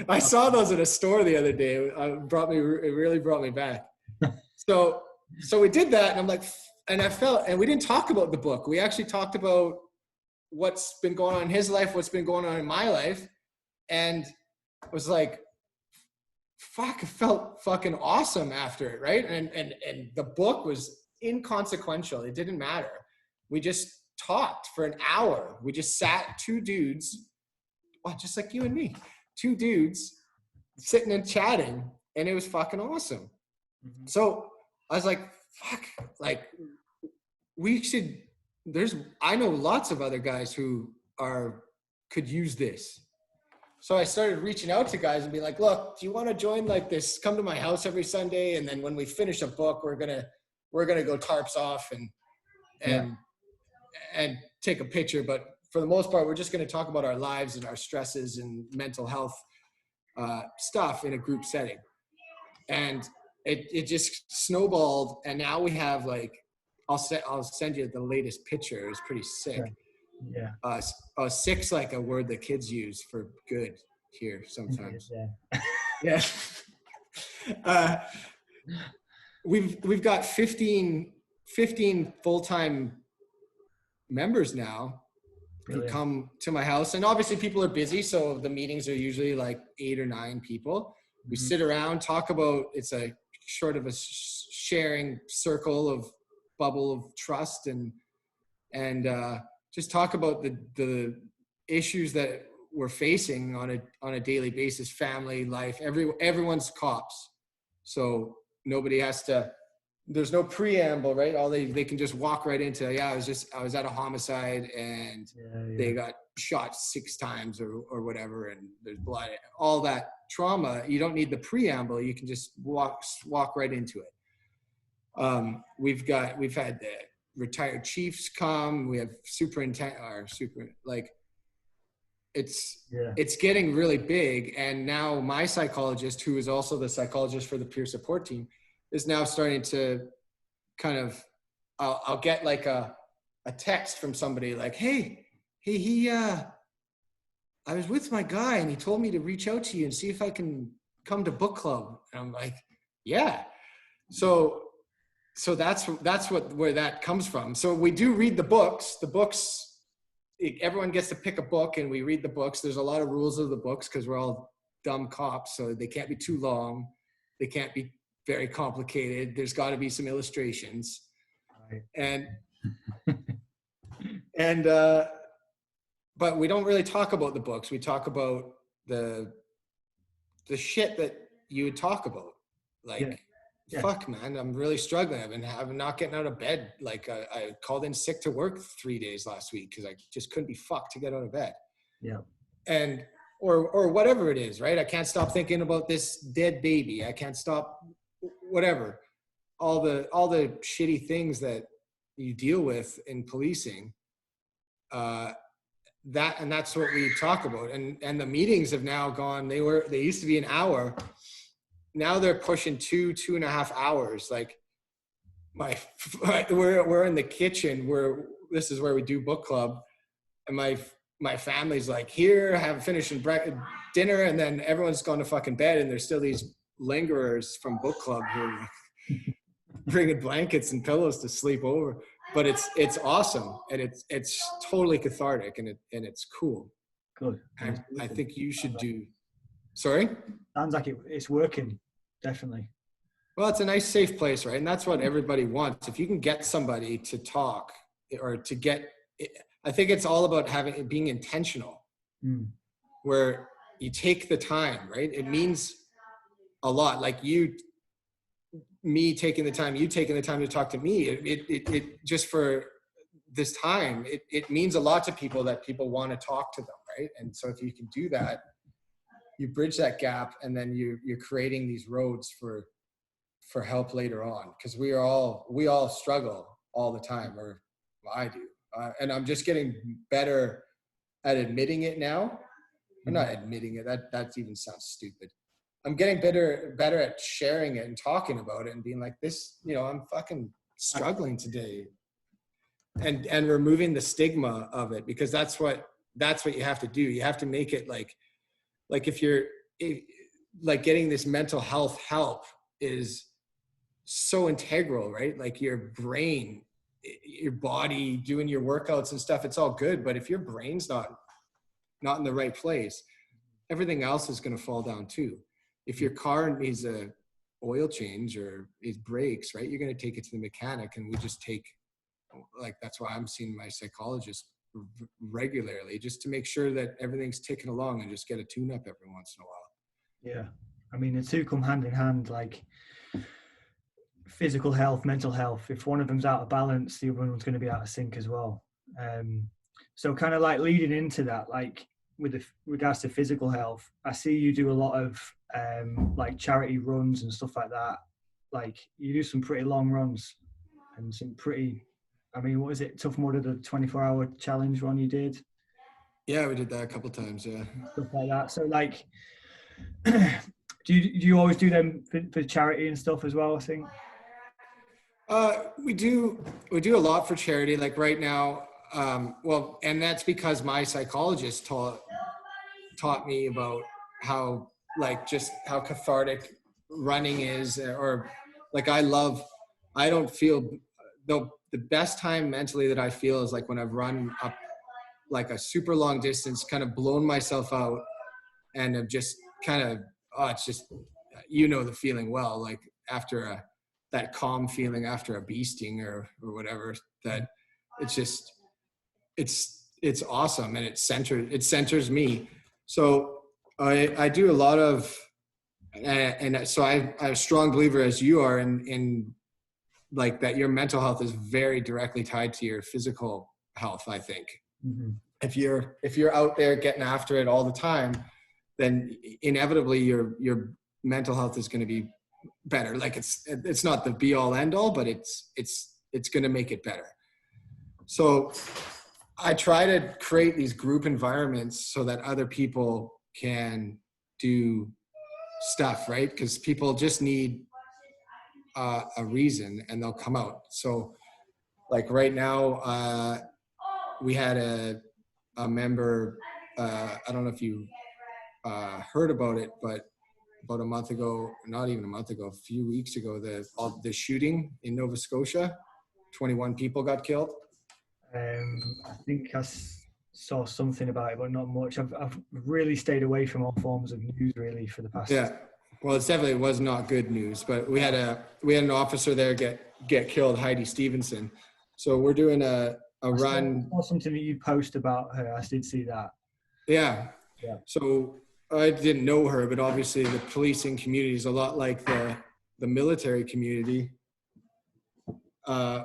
I saw those at a store the other day. It really brought me back. So we did that, and I'm like, and we didn't talk about the book. We actually talked about what's been going on in his life, what's been going on in my life. And it was like, fuck, it felt fucking awesome after it, right? And the book was inconsequential. It didn't matter. We just talked for an hour. We just sat, two dudes, well, just like you and me, two dudes sitting and chatting, and it was fucking awesome. Mm-hmm. So I was like, fuck, like I know lots of other guys who could use this. So I started reaching out to guys and be like, look, do you want to join like this? Come to my house every Sunday, and then when we finish a book, we're gonna go tarps off and take a picture. But for the most part, we're just gonna talk about our lives and our stresses and mental health stuff in a group setting. And it just snowballed, and now we have like I'll send you the latest picture. It's pretty sick. Yeah. Sick's like a word that kids use for good here sometimes. Yeah. Yeah. We've got 15 full-time members now who come to my house, and obviously people are busy, so the meetings are usually like 8 or 9 people. We sit around, talk about, it's a sort of a sharing circle of bubble of trust, and just talk about the issues that we're facing on a daily basis. Family life, everyone's cops, so nobody has to, there's no preamble, right? They can just walk right into, I was at a homicide and they got shot 6 times or whatever, and there's blood, all that trauma. You don't need the preamble. You can just walk right into it. We've had the retired chiefs come. We have it's getting really big. And now my psychologist, who is also the psychologist for the peer support team, is now starting to kind of, I'll get like a text from somebody like, hey, I was with my guy and he told me to reach out to you and see if I can come to book club. And I'm like, yeah. So that's where that comes from. So we do read the books. Everyone gets to pick a book and we read the books. There's a lot of rules of the books because we're all dumb cops. So they can't be too long. They can't be very complicated. There's got to be some illustrations. Right. But we don't really talk about the books. We talk about the shit that you would talk about. Like, fuck, man, I'm really struggling. I'm not getting out of bed. Like I called in sick to work 3 days last week because I just couldn't be fucked to get out of bed. Yeah. And or whatever it is, right? I can't stop thinking about this dead baby. I can't stop whatever. All the shitty things that you deal with in policing. That's what we talk about. And the meetings have now gone, they used to be an hour. Now they're pushing 2.5 hours. Like we're in the kitchen where this is where we do book club. And my family's like, here, have finished dinner. And then everyone's gone to fucking bed. And there's still these lingerers from book club who are bringing blankets and pillows to sleep over. But it's awesome. And it's totally cathartic and it's cool. Good. I think you should do. Sorry? Sounds like it's working, definitely. Well, it's a nice, safe place, right? And that's what everybody wants. If you can get somebody to talk or to get, I think it's all about being intentional, where you take the time, right? It means a lot. Like me taking the time, you taking the time to talk to me, it just for this time, it means a lot to people that people want to talk to them, right? And so if you can do that, you bridge that gap, and then you're creating these roads for help later on, because we all struggle all the time, or I do, and I'm just getting better at admitting it now. Or not admitting it, that even sounds stupid. I'm getting better at sharing it and talking about it and being like, this, I'm fucking struggling today, and removing the stigma of it, because that's what you have to do. You have to make it like like getting this mental health help is so integral, right? Like your brain, your body, doing your workouts and stuff, it's all good. But if your brain's not in the right place, everything else is going to fall down too. If your car needs a oil change or it breaks, right, you're going to take it to the mechanic, and we just take, like, that's why I'm seeing my psychologist regularly, just to make sure that everything's ticking along, and just get a tune-up every once in a while. Yeah. I mean, the two come hand in hand, like physical health, mental health. If one of them's out of balance, the other one's going to be out of sync as well. So kind of like leading into that, like with regards to physical health, I see you do a lot of like charity runs and stuff like that. Like you do some pretty long runs and some pretty, I mean, what is it? Tough Mudder, the 24-hour challenge one you did? Yeah, we did that a couple of times, yeah. Stuff like that. So like, do you always do them for charity and stuff as well, I think? We do a lot for charity. Like right now, well, and that's because my psychologist taught me about how, like, just how cathartic running is, or like I don't feel the best time mentally that I feel is like when I've run up like a super long distance, kind of blown myself out, and I've just kind of, oh, it's just, you know, the feeling well, like after that calm feeling after a bee sting or whatever, that it's just, it's awesome, and it centers me. So I do a lot of, and so I'm a strong believer, as you are, in like that your mental health is very directly tied to your physical health. I think Mm-hmm. if you're out there getting after it all the time, then inevitably your mental health is going to be better. Like it's not the be all end all, but it's going to make it better. So I try to create these group environments so that other people can do stuff, right? Because people just need a reason, and they'll come out. So like right now, we had a member, I don't know if you heard about it, but about a month ago, not even a month ago, a few weeks ago, the shooting in Nova Scotia, 21 people got killed. I think saw something about it, but not much. I've really stayed away from all forms of news really for the past. Yeah, well, it definitely was not good news, but we had an officer there get killed, Heidi Stevenson. So we're doing a run. Or something that you post about her. I did see that. Yeah. Yeah. So I didn't know her, but obviously the policing community is a lot like the military community,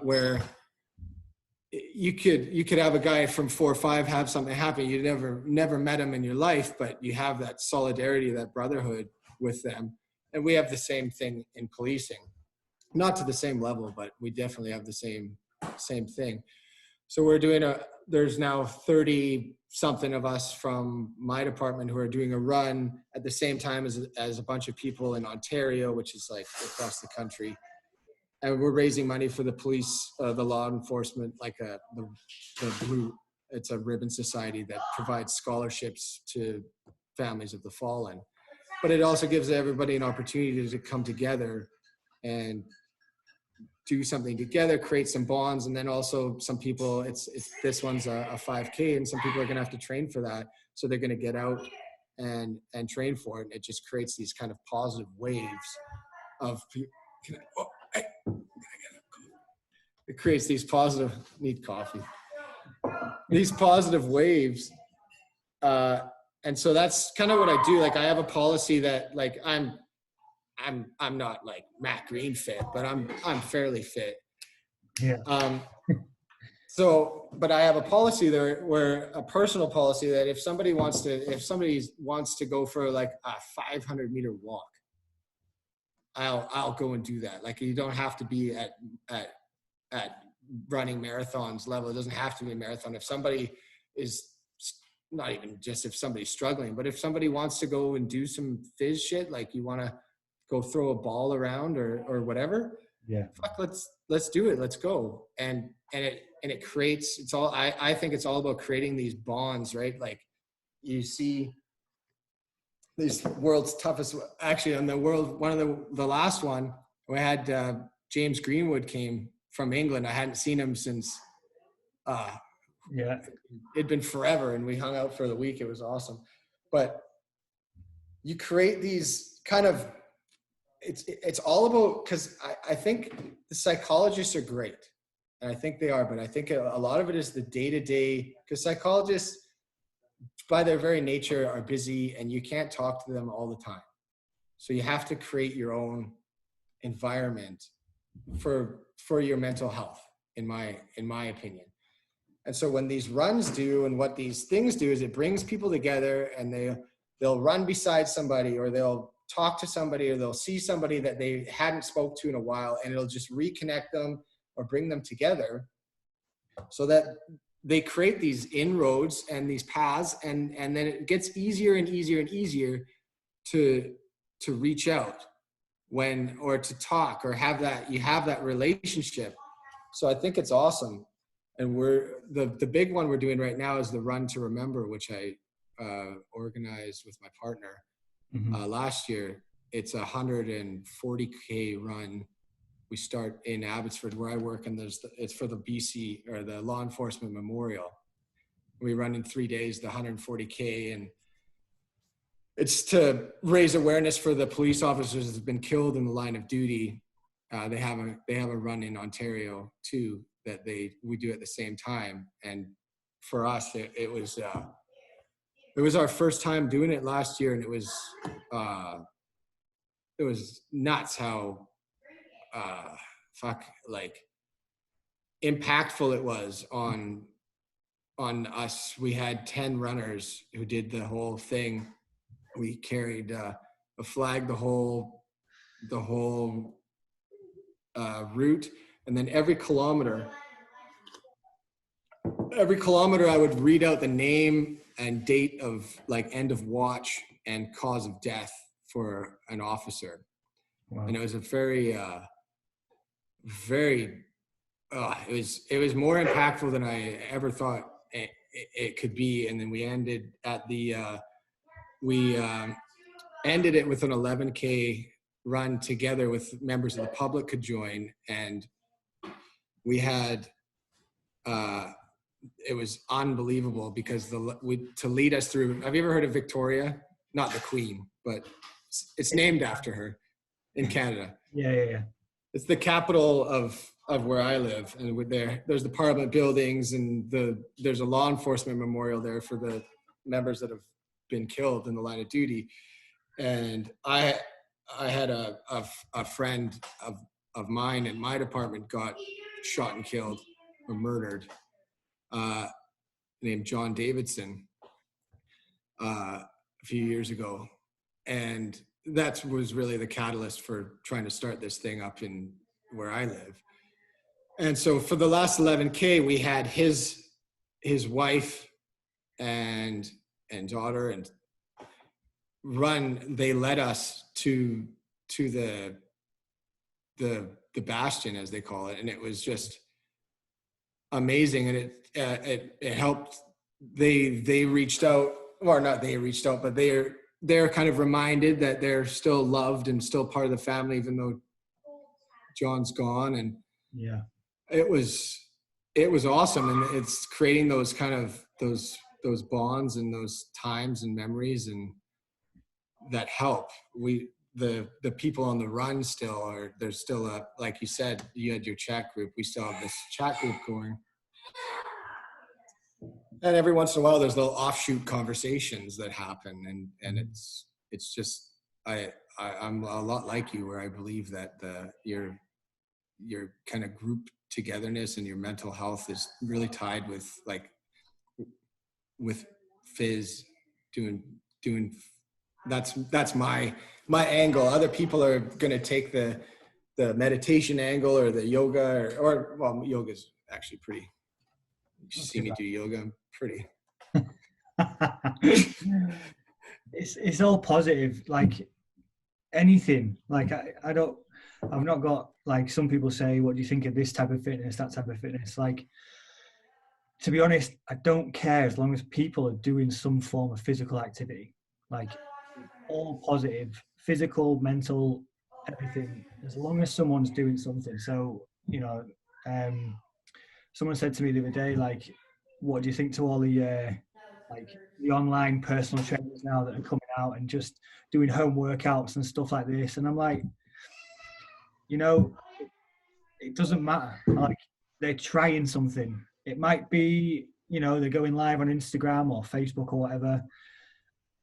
where you could have a guy from 4 or 5 have something happen. You never met him in your life, but you have that solidarity, that brotherhood with them. And we have the same thing in policing, not to the same level, but we definitely have the same thing. So we're doing there's now 30 something of us from my department who are doing a run at the same time as a bunch of people in Ontario, which is like across the country. And we're raising money for the police, the law enforcement, like the Blue, it's a ribbon society that provides scholarships to families of the fallen. But it also gives everybody an opportunity to come together and do something together, create some bonds. And then also some people, it's this one's a 5K, and some people are gonna have to train for that. So they're gonna get out and train for it. And it just creates these kind of positive waves of it creates these positive, need coffee, these positive waves. And so that's kind of what I do. Like I have a policy that, like, I'm not like Matt Green fit, but I'm fairly fit. Yeah. So, but I have a policy there, where a personal policy, that if somebody wants to go for like a 500-meter walk, I'll go and do that. Like you don't have to be at running marathons level. It doesn't have to be a marathon. If somebody is, not even just if somebody's struggling, but if somebody wants to go and do some phys shit, like you want to go throw a ball around or whatever, yeah, fuck, let's do it. Let's go. And it creates, it's all, I think it's all about creating these bonds, right? Like you see these world's toughest, actually on the world, one of the last one, we had James Greenwood came from England. I hadn't seen him since, it'd been forever, and we hung out for the week. It was awesome. But you create these kind of, it's all about, because I think the psychologists are great, and I think they are, but I think a lot of it is the day-to-day, because psychologists by their very nature are busy, and you can't talk to them all the time. So you have to create your own environment for your mental health, in my opinion. And so when these runs do, and what these things do, is it brings people together, and they'll run beside somebody, or they'll talk to somebody, or they'll see somebody that they hadn't spoke to in a while, and it'll just reconnect them or bring them together, so that they create these inroads and these paths, and then it gets easier and easier and easier to reach out. or to talk or have that relationship. So I think it's awesome. And the big one we're doing right now is the Run to Remember, which I organized with my partner last year. It's a 140K run. We start in Abbotsford where I work, and it's for the BC or the Law Enforcement Memorial. We run in 3 days, the 140K, and it's to raise awareness for the police officers that have been killed in the line of duty. They have a run in Ontario too that we do at the same time. And for us, it was our first time doing it last year, and it was nuts how impactful it was on us. We had 10 runners who did the whole thing. We carried a flag the whole route, and then every kilometer I would read out the name and date of end of watch and cause of death for an officer. Wow. And it was a very it was more impactful than I ever thought it could be. And then we ended at ended it with an 11K run together with members of the public could join. And we had, it was unbelievable because to lead us through, have you ever heard of Victoria? Not the Queen, but it's named after her in Canada. Yeah. It's the capital of where I live. And there's the Parliament buildings, and there's a law enforcement memorial there for the members that have been killed in the line of duty. And I had a friend of mine in my department got shot and killed or murdered, named John Davidson, a few years ago. And that was really the catalyst for trying to start this thing up in where I live. And so for the last 11K, we had his wife and daughter and run. They led us to the bastion, as they call it, and it was just amazing. And it helped. They reached out, or not they reached out, but they're kind of reminded that they're still loved and still part of the family, even though John's gone. And yeah, it was awesome. And it's creating those kind of those bonds and those times and memories and that help. The people on the run there's still like you said, you had your chat group. We still have this chat group going. And every once in a while, there's little offshoot conversations that happen, and it's just I'm a lot like you, where I believe that your kind of group togetherness and your mental health is really tied with phys doing. That's my angle. Other people are going to take the meditation angle or the yoga or yoga's actually pretty. You should see me do yoga. I'm pretty. It's all positive. Like anything. Like I've not got, like some people say, what do you think of this type of fitness, that type of fitness? Like, to be honest, I don't care as long as people are doing some form of physical activity. Like all positive, physical, mental, everything. As long as someone's doing something. So, someone said to me the other day, like, what do you think to all the the online personal trainers now that are coming out and just doing home workouts and stuff like this? And I'm like, it doesn't matter. Like, they're trying something. It might be, they're going live on Instagram or Facebook or whatever,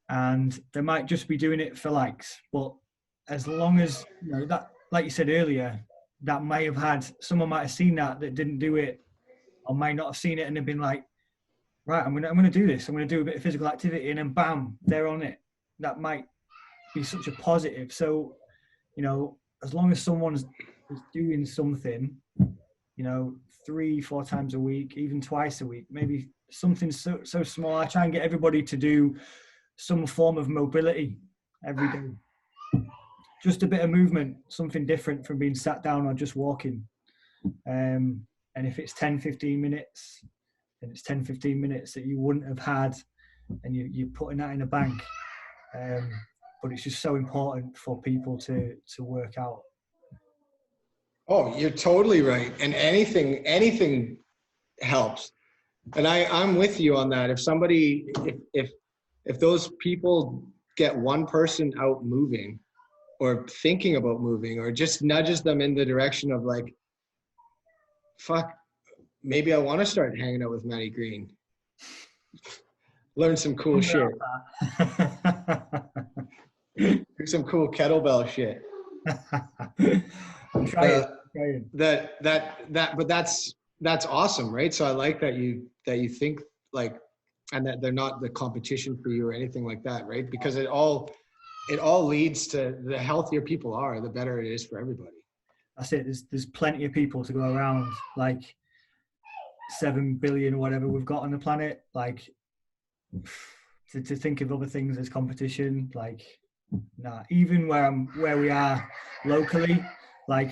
and they might just be doing it for likes. But as long as, that, like you said earlier, that someone might have seen that didn't do it, or might not have seen it and have been like, right, I'm gonna do this. I'm gonna do a bit of physical activity, and then bam, they're on it. That might be such a positive. So, as long as someone's doing something, 3-4 times a week, even twice a week, maybe something so small. I try and get everybody to do some form of mobility every day. just a bit of movement, something different from being sat down or just walking. And if it's 10, 15 minutes, then it's 10, 15 minutes that you wouldn't have had, and you're putting that in a bank. But it's just so important for people to work out. Oh, you're totally right. And anything helps. And I'm with you on that. If somebody, if those people get one person out moving or thinking about moving, or just nudges them in the direction of like, fuck, maybe I want to start hanging out with Matty Green. Learn some cool shit. Do some cool kettlebell shit. I'm trying. But that's awesome, right? So I like that you think like, and that they're not the competition for you or anything like that, right? Because it all leads to, the healthier people are, the better it is for everybody. That's it. There's plenty of people to go around, like 7 billion, whatever we've got on the planet. Like to think of other things as competition, like nah. Even where we are locally, like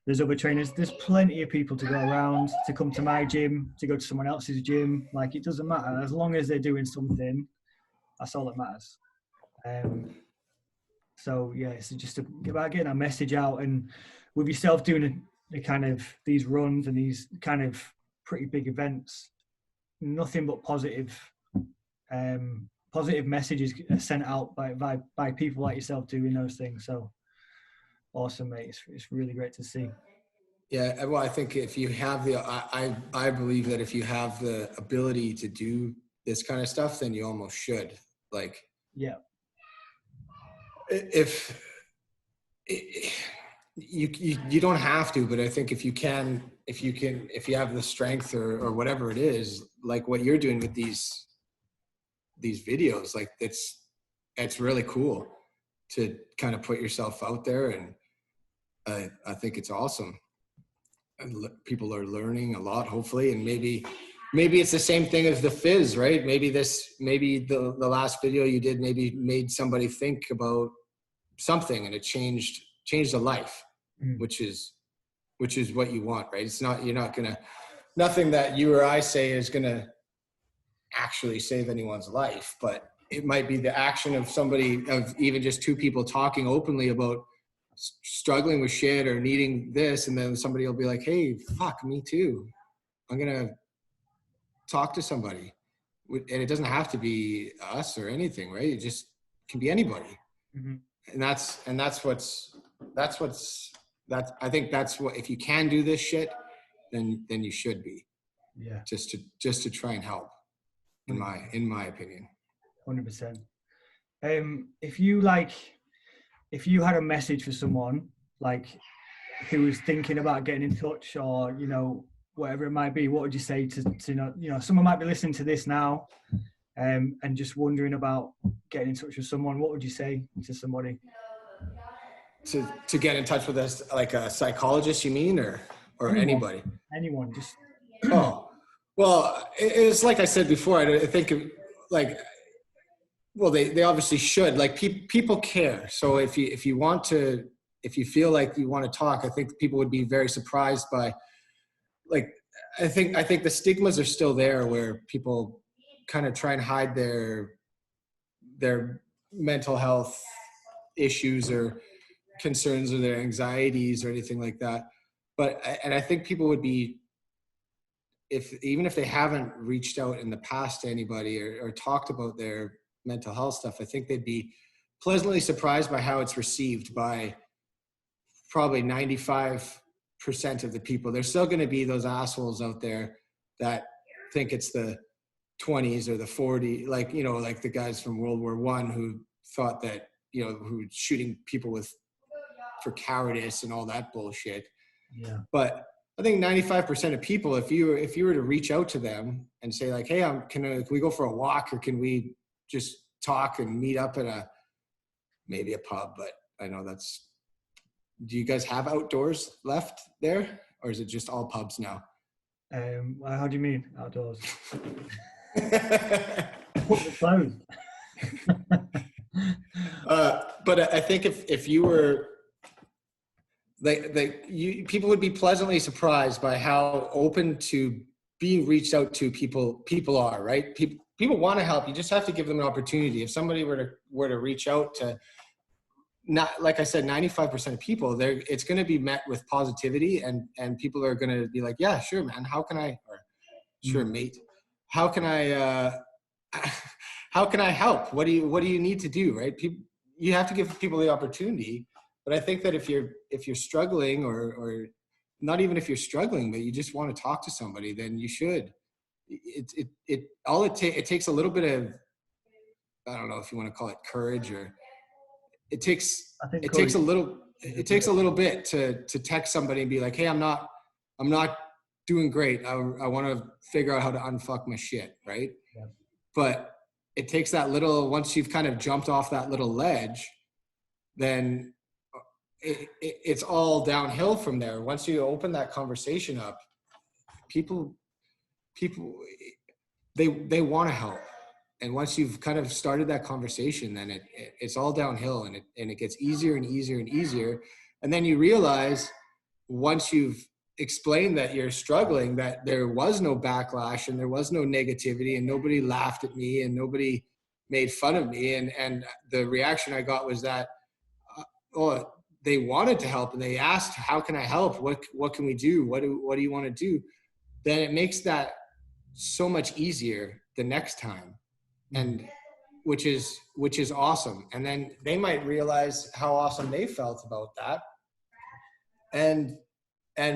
there's other trainers. There's plenty of people to go around, to come to my gym, to go to someone else's gym. Like it doesn't matter, as long as they're doing something. That's all that matters. So yeah, it's just about getting a message out, and with yourself doing a kind of these runs and these kind of pretty big events, nothing but positive messages are sent out by people like yourself doing those things. So awesome, mate. It's really great to see. Yeah, well, I think if you have I believe that if you have the ability to do this kind of stuff, then you almost should. Like, yeah, if you don't have to, but I think if you have the strength or whatever it is, like what you're doing with these videos, like it's really cool to kind of put yourself out there, and I think it's awesome. And people are learning a lot, hopefully, and maybe it's the same thing as the fizz, right? Maybe the last video you did maybe made somebody think about something, and it changed a life, which is what you want, right? It's not, nothing that you or I say is gonna actually save anyone's life, but it might be the action of even just two people talking openly about struggling with shit or needing this, and then somebody will be like, hey, fuck, me too, I'm gonna talk to somebody. And it doesn't have to be us or anything, right? It just can be anybody. And that's I think that's what, if you can do this shit, then you should be. Yeah. Just to try and help, in my opinion. 100%. If you had a message for someone like who was thinking about getting in touch, or whatever it might be, what would you say to someone might be listening to this now, and just wondering about getting in touch with someone? What would you say to somebody? To get in touch with us, like a psychologist, you mean, or anybody? Anyone, just. Oh, well, it's like I said before. I think like, well, they obviously should. Like people care. So if you feel like you want to talk, I think people would be very surprised by, like, I think the stigmas are still there, where people kind of try and hide their mental health issues or concerns or their anxieties or anything like that. But I think people would be, even if they haven't reached out in the past to anybody or talked about their mental health stuff, I think they'd be pleasantly surprised by how it's received by probably 95% of the people. There's still going to be those assholes out there that think it's the 20s or the 40s, like the guys from World War I who thought that, who shooting people for cowardice and all that bullshit. Yeah. But I think 95% of people, if you were to reach out to them and say like, hey, can we go for a walk, or can we just talk and meet up at maybe a pub? But I know do you guys have outdoors left there, or is it just all pubs now? How do you mean outdoors? Closed. But I think if you were people would be pleasantly surprised by how open to being reached out to people are, right? People want to help. You just have to give them an opportunity. If somebody were to reach out to, not like I said, 95% of people, it's going to be met with positivity, and people are going to be like, yeah, sure, man. How can I? Or, sure, mate. How can I? How can I help? What do you need to do? Right? You have to give people the opportunity. But I think that if you're struggling, or not even if you're struggling, but you just want to talk to somebody, then you should. It takes a little bit of, I don't know if you want to call it courage, or it takes a little bit to text somebody and be like, hey, I'm not doing great. I want to figure out how to unfuck my shit, right? Yeah. But it takes that little, once you've kind of jumped off that little ledge, then it's all downhill from there. Once you open that conversation up, people they want to help. And once you've kind of started that conversation, then it's all downhill, and it gets easier and easier and easier. And then you realize, once you've explained that you're struggling, that there was no backlash and there was no negativity, and nobody laughed at me and nobody made fun of me. And the reaction I got was that, they wanted to help, and they asked, how can I help? What can we do? What do you want to do? Then it makes that so much easier the next time. And which is awesome. And then they might realize how awesome they felt about that, and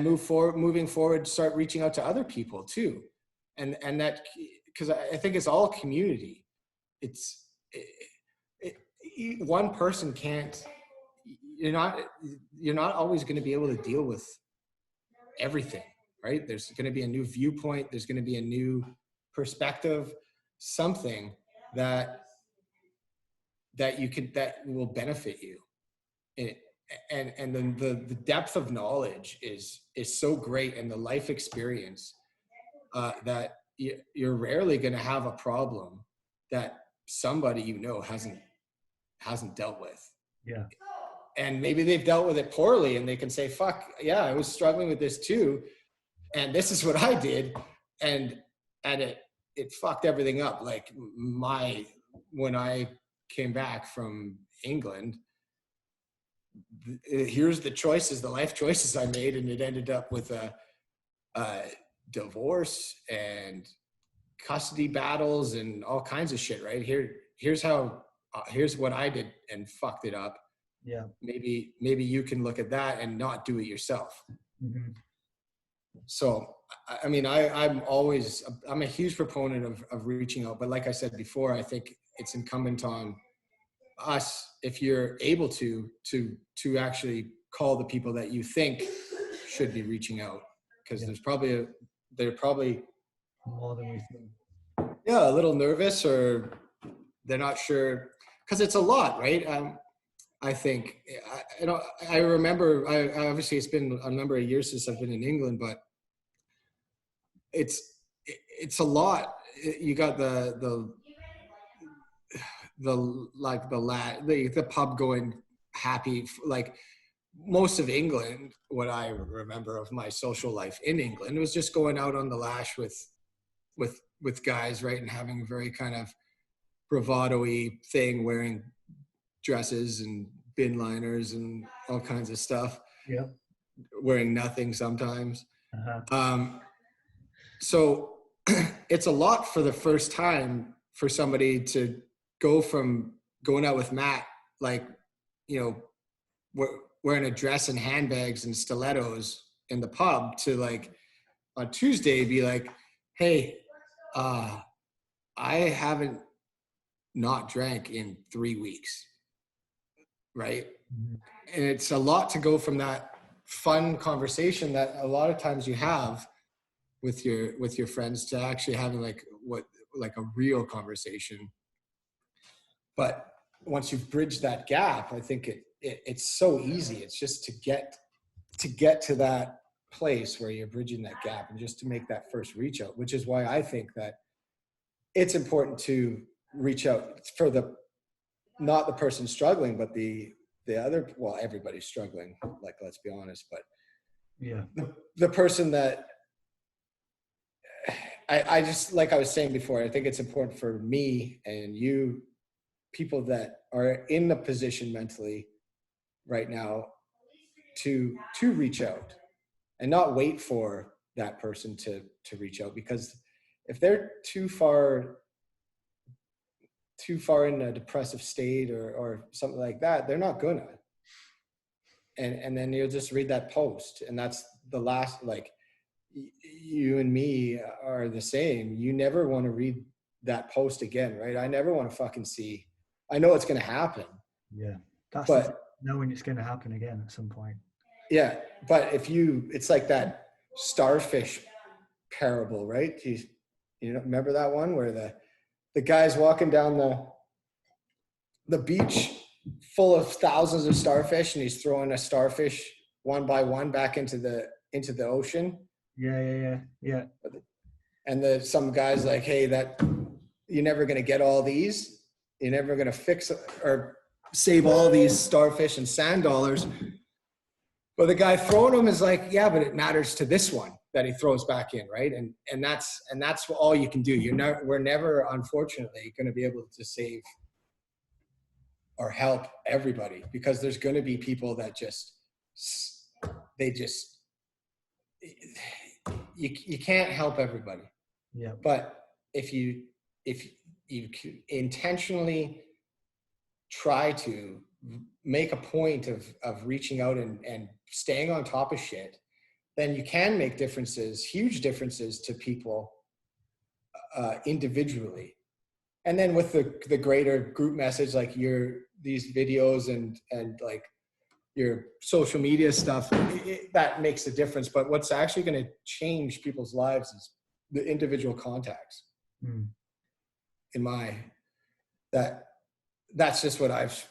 moving forward, start reaching out to other people too. And that, because I think it's all community. One person can't, you're not always going to be able to deal with everything, right? There's going to be a new viewpoint. There's going to be a new perspective, something that will benefit you. And then the depth of knowledge is so great, and the life experience, that you're rarely going to have a problem that somebody hasn't dealt with. Yeah. And maybe they've dealt with it poorly, and they can say, fuck yeah, I was struggling with this too, and this is what I did, and it fucked everything up. Like when I came back from England, here's the life choices I made, and it ended up with a divorce and custody battles and all kinds of shit, right? Here's what I did and fucked it up. Yeah. Maybe you can look at that and not do it yourself. Mm-hmm. So, I mean, I'm a huge proponent of reaching out, but like I said before, I think it's incumbent on us, if you're able to actually call the people that you think should be reaching out, because they're probably more than we think. Yeah, a little nervous, or they're not sure, because it's a lot, right? I think, I remember, obviously it's been a number of years since I've been in England, but it's a lot. You got the pub going happy, like most of England. What I remember of my social life in England was just going out on the lash with guys, right, and having a very kind of bravado-y thing, wearing dresses and bin liners and all kinds of stuff. Yeah. Wearing nothing sometimes. Uh-huh. So it's a lot for the first time for somebody to go from going out with Matt, like, wearing a dress and handbags and stilettos in the pub, to like on Tuesday be like, hey, I haven't not drank in 3 weeks. Right. Mm-hmm. And it's a lot to go from that fun conversation that a lot of times you have with your friends to actually having like a real conversation. But once you've bridged that gap, I think it's so easy. It's just to get to that place where you're bridging that gap, and just to make that first reach out, which is why I think that it's important to reach out for the not the person struggling, but the other, well, everybody's struggling, like, let's be honest, but yeah, the person that I just, like I was saying before, I think it's important for me and you, people that are in the position mentally right now, to reach out and not wait for that person to reach out, because if they're too far in a depressive state or something like that, they're not gonna. And then you'll just read that post, and that's the last, like, you and me are the same. You never want to read that post again, right? I never want to fucking see. I know it's going to happen. yeah. That's But knowing it's going to happen again at some point. yeah, but it's like that starfish parable, right? You know, remember that one where the guy's walking down the beach full of thousands of starfish, and he's throwing a starfish one by one back into the ocean. Yeah. And some guy's like, hey, you're never going to get all these. You're never going to fix or save all these starfish and sand dollars. But the guy throwing them is like, yeah, but it matters to this one that he throws back in, right? And that's all you can do. We're never, unfortunately, going to be able to save or help everybody, because there's going to be people that you can't help everybody. Yeah. But if you intentionally try to make a point of reaching out and staying on top of shit, then you can make differences, huge differences to people individually. And then with the greater group message, like these videos and like your social media stuff, that makes a difference. But what's actually going to change people's lives is the individual contacts. That's just what I've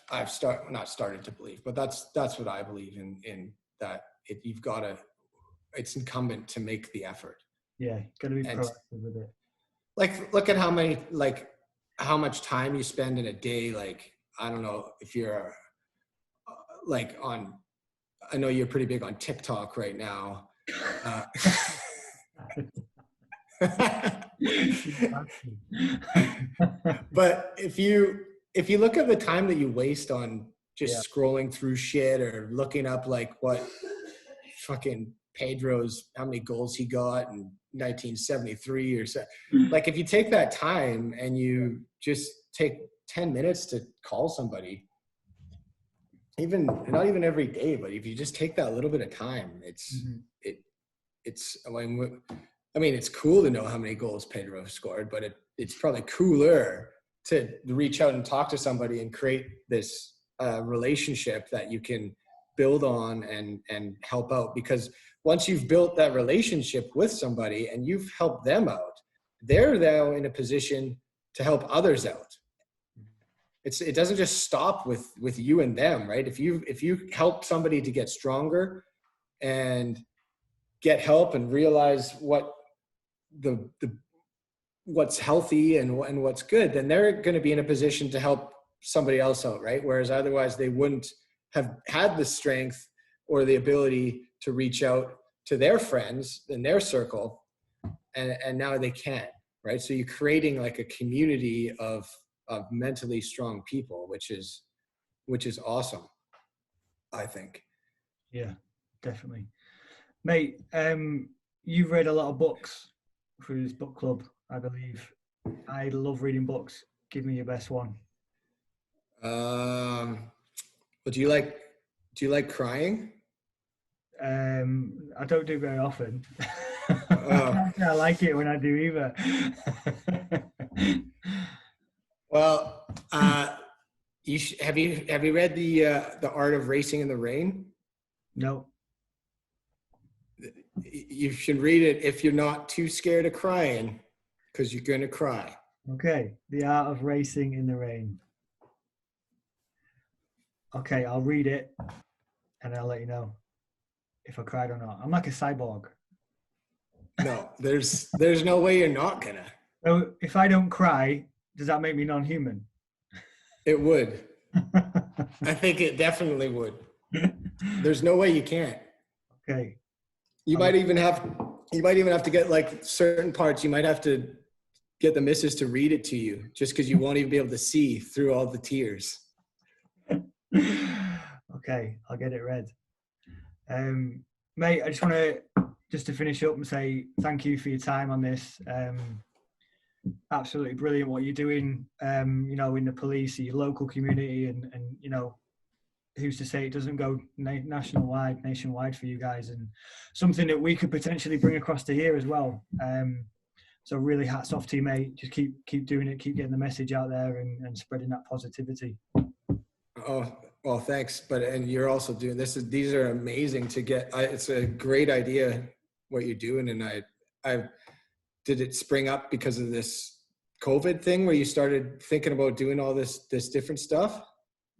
not started to believe, but that's what I believe in that it's incumbent to make the effort. Yeah, gotta be proactive with it. Like, look at how much time you spend in a day. Like, I don't know if you're I know you're pretty big on TikTok right now. But if you look at the time that you waste on just scrolling through shit or looking up like what fucking how many goals he got in 1973 or so, like, if you take that time and you just take 10 minutes to call somebody, not even every day, but if you just take that little bit of time, I mean, it's cool to know how many goals Pedro scored, but it's probably cooler to reach out and talk to somebody and create this relationship that you can build on and help out. Because once you've built that relationship with somebody and you've helped them out, they're now in a position to help others out. It doesn't just stop with you and them, right? If you help somebody to get stronger and get help and realize what's healthy and what's good, then they're going to be in a position to help somebody else out, right? Whereas otherwise they wouldn't have had the strength or the ability to reach out to their friends in their circle, and now they can, right? So you're creating like a community of mentally strong people, which is awesome, I think. Yeah, definitely. Mate, you've read a lot of books through this book club, I believe. I love reading books. Give me your best one. But do you like crying? I don't do very often. I like it when I do either. Well, have you read the Art of Racing in the Rain? No. You should read it if you're not too scared of crying, because you're going to cry. Okay, The Art of Racing in the Rain. Okay, I'll read it and I'll let you know if I cried or not. I'm like a cyborg. No, there's no way you're not gonna. So if I don't cry, does that make me non-human? It would. I think it definitely would. There's no way you can't. Okay. You might even have to get like certain parts. You might have to get the missus to read it to you, just because you won't even be able to see through all the tears. Okay, I'll get it read. Mate, I just want to finish up and say thank you for your time on this. Absolutely brilliant what you're doing, you know, in the police, your local community, and you know, who's to say it doesn't go nationwide for you guys, and something that we could potentially bring across to here as well. So really hats off to you, mate. Just keep doing it, keep getting the message out there and spreading that positivity. Oh, well, thanks. And you're also doing this. These are amazing to get. It's a great idea what you're doing. And I did it spring up because of this COVID thing where you started thinking about doing all this different stuff?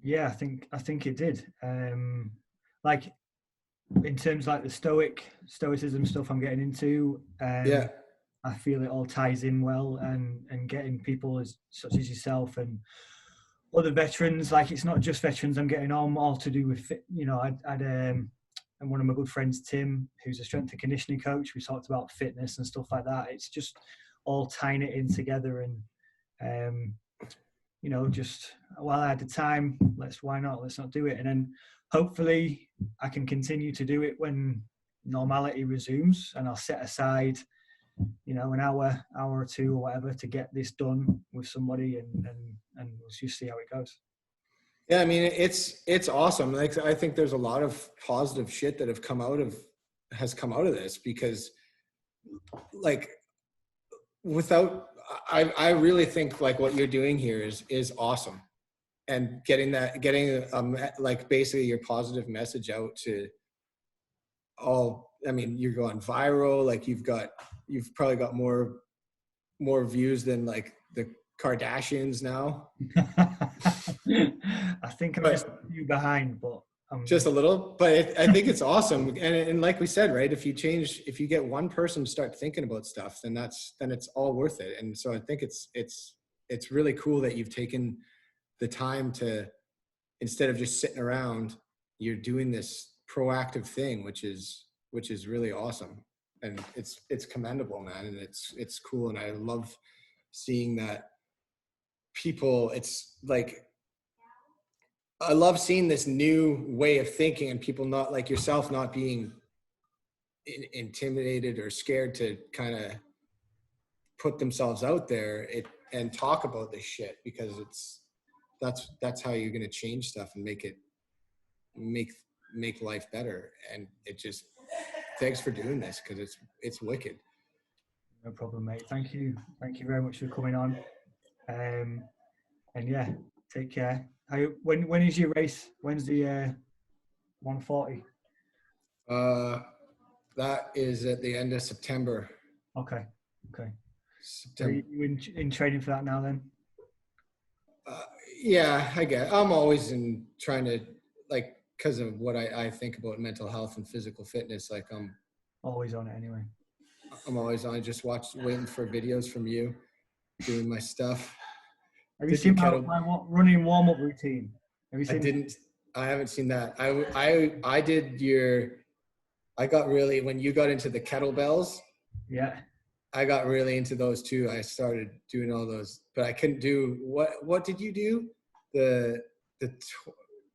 Yeah, I think it did. Like in terms of like the stoicism stuff I'm getting into. Yeah. I feel it all ties in well, and getting people such as yourself and other veterans. Like it's not just veterans I'm getting on, all to do with you know, I'd and one of my good friends, Tim, who's a strength and conditioning coach, we talked about fitness and stuff like that. It's just all tying it in together, and you know, just while I had the time, let's not do it, and then hopefully I can continue to do it when normality resumes, and I'll set aside, you know, an hour or two or whatever to get this done with somebody, and we'll just see how it goes. Yeah, I mean, it's awesome. Like, I think there's a lot of positive shit that has come out of this, because like I really think like what you're doing here is awesome, and getting like basically your positive message out to all. I mean, you're going viral. Like you've probably got more views than like the Kardashians now. I think I'm just a few behind, but just a little. But I think it's awesome, and like we said, right? If you get one person to start thinking about stuff, then it's all worth it. And so I think it's really cool that you've taken the time to, instead of just sitting around, you're doing this proactive thing, which is really awesome, and it's commendable, man, and it's cool, and I love seeing that people. It's like I love seeing this new way of thinking, and people not like yourself not being intimidated or scared to kind of put themselves out there and talk about this shit, because that's how you're going to change stuff and make life better. And it just, thanks for doing this, because it's wicked. No problem, mate. Thank you very much for coming on. And yeah, take care. When is your race? When's the 140? That is at the end of September. Okay. September. Are you in training for that now then? Yeah, I guess I'm always trying to, like, because of what I think about mental health and physical fitness. Like I'm always on it anyway. I'm always on. Just waiting for videos from you, doing my stuff. Have you seen my running warm-up routine? Have you seen? I haven't seen that. I did I got really, when you got into the kettlebells. Yeah. I got really into those too. I started doing all those, but I couldn't do what did you do?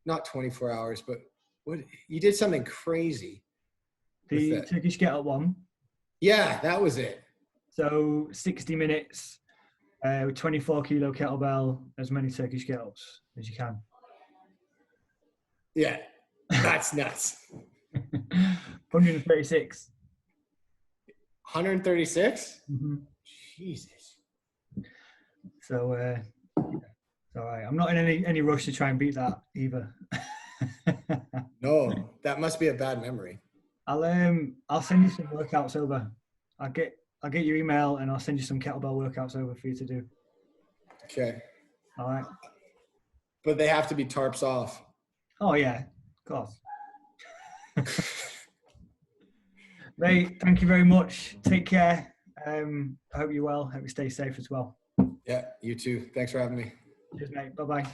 Not 24 hours, but what you did something crazy. The Turkish get up one. Yeah, that was it. So 60 minutes with 24 kilo kettlebell, as many Turkish get ups as you can. Yeah, that's nuts. 136. 136? Mm-hmm. Jesus. So it's all right. I'm not in any rush to try and beat that either. No, that must be a bad memory. I'll send you some workouts over. I'll get your email and I'll send you some kettlebell workouts over for you to do. Okay. All right. But they have to be tarps off. Oh yeah, of course. Mate, thank you very much. Take care. I hope you're well. Hope you stay safe as well. Yeah, you too. Thanks for having me. Cheers, mate. Bye-bye.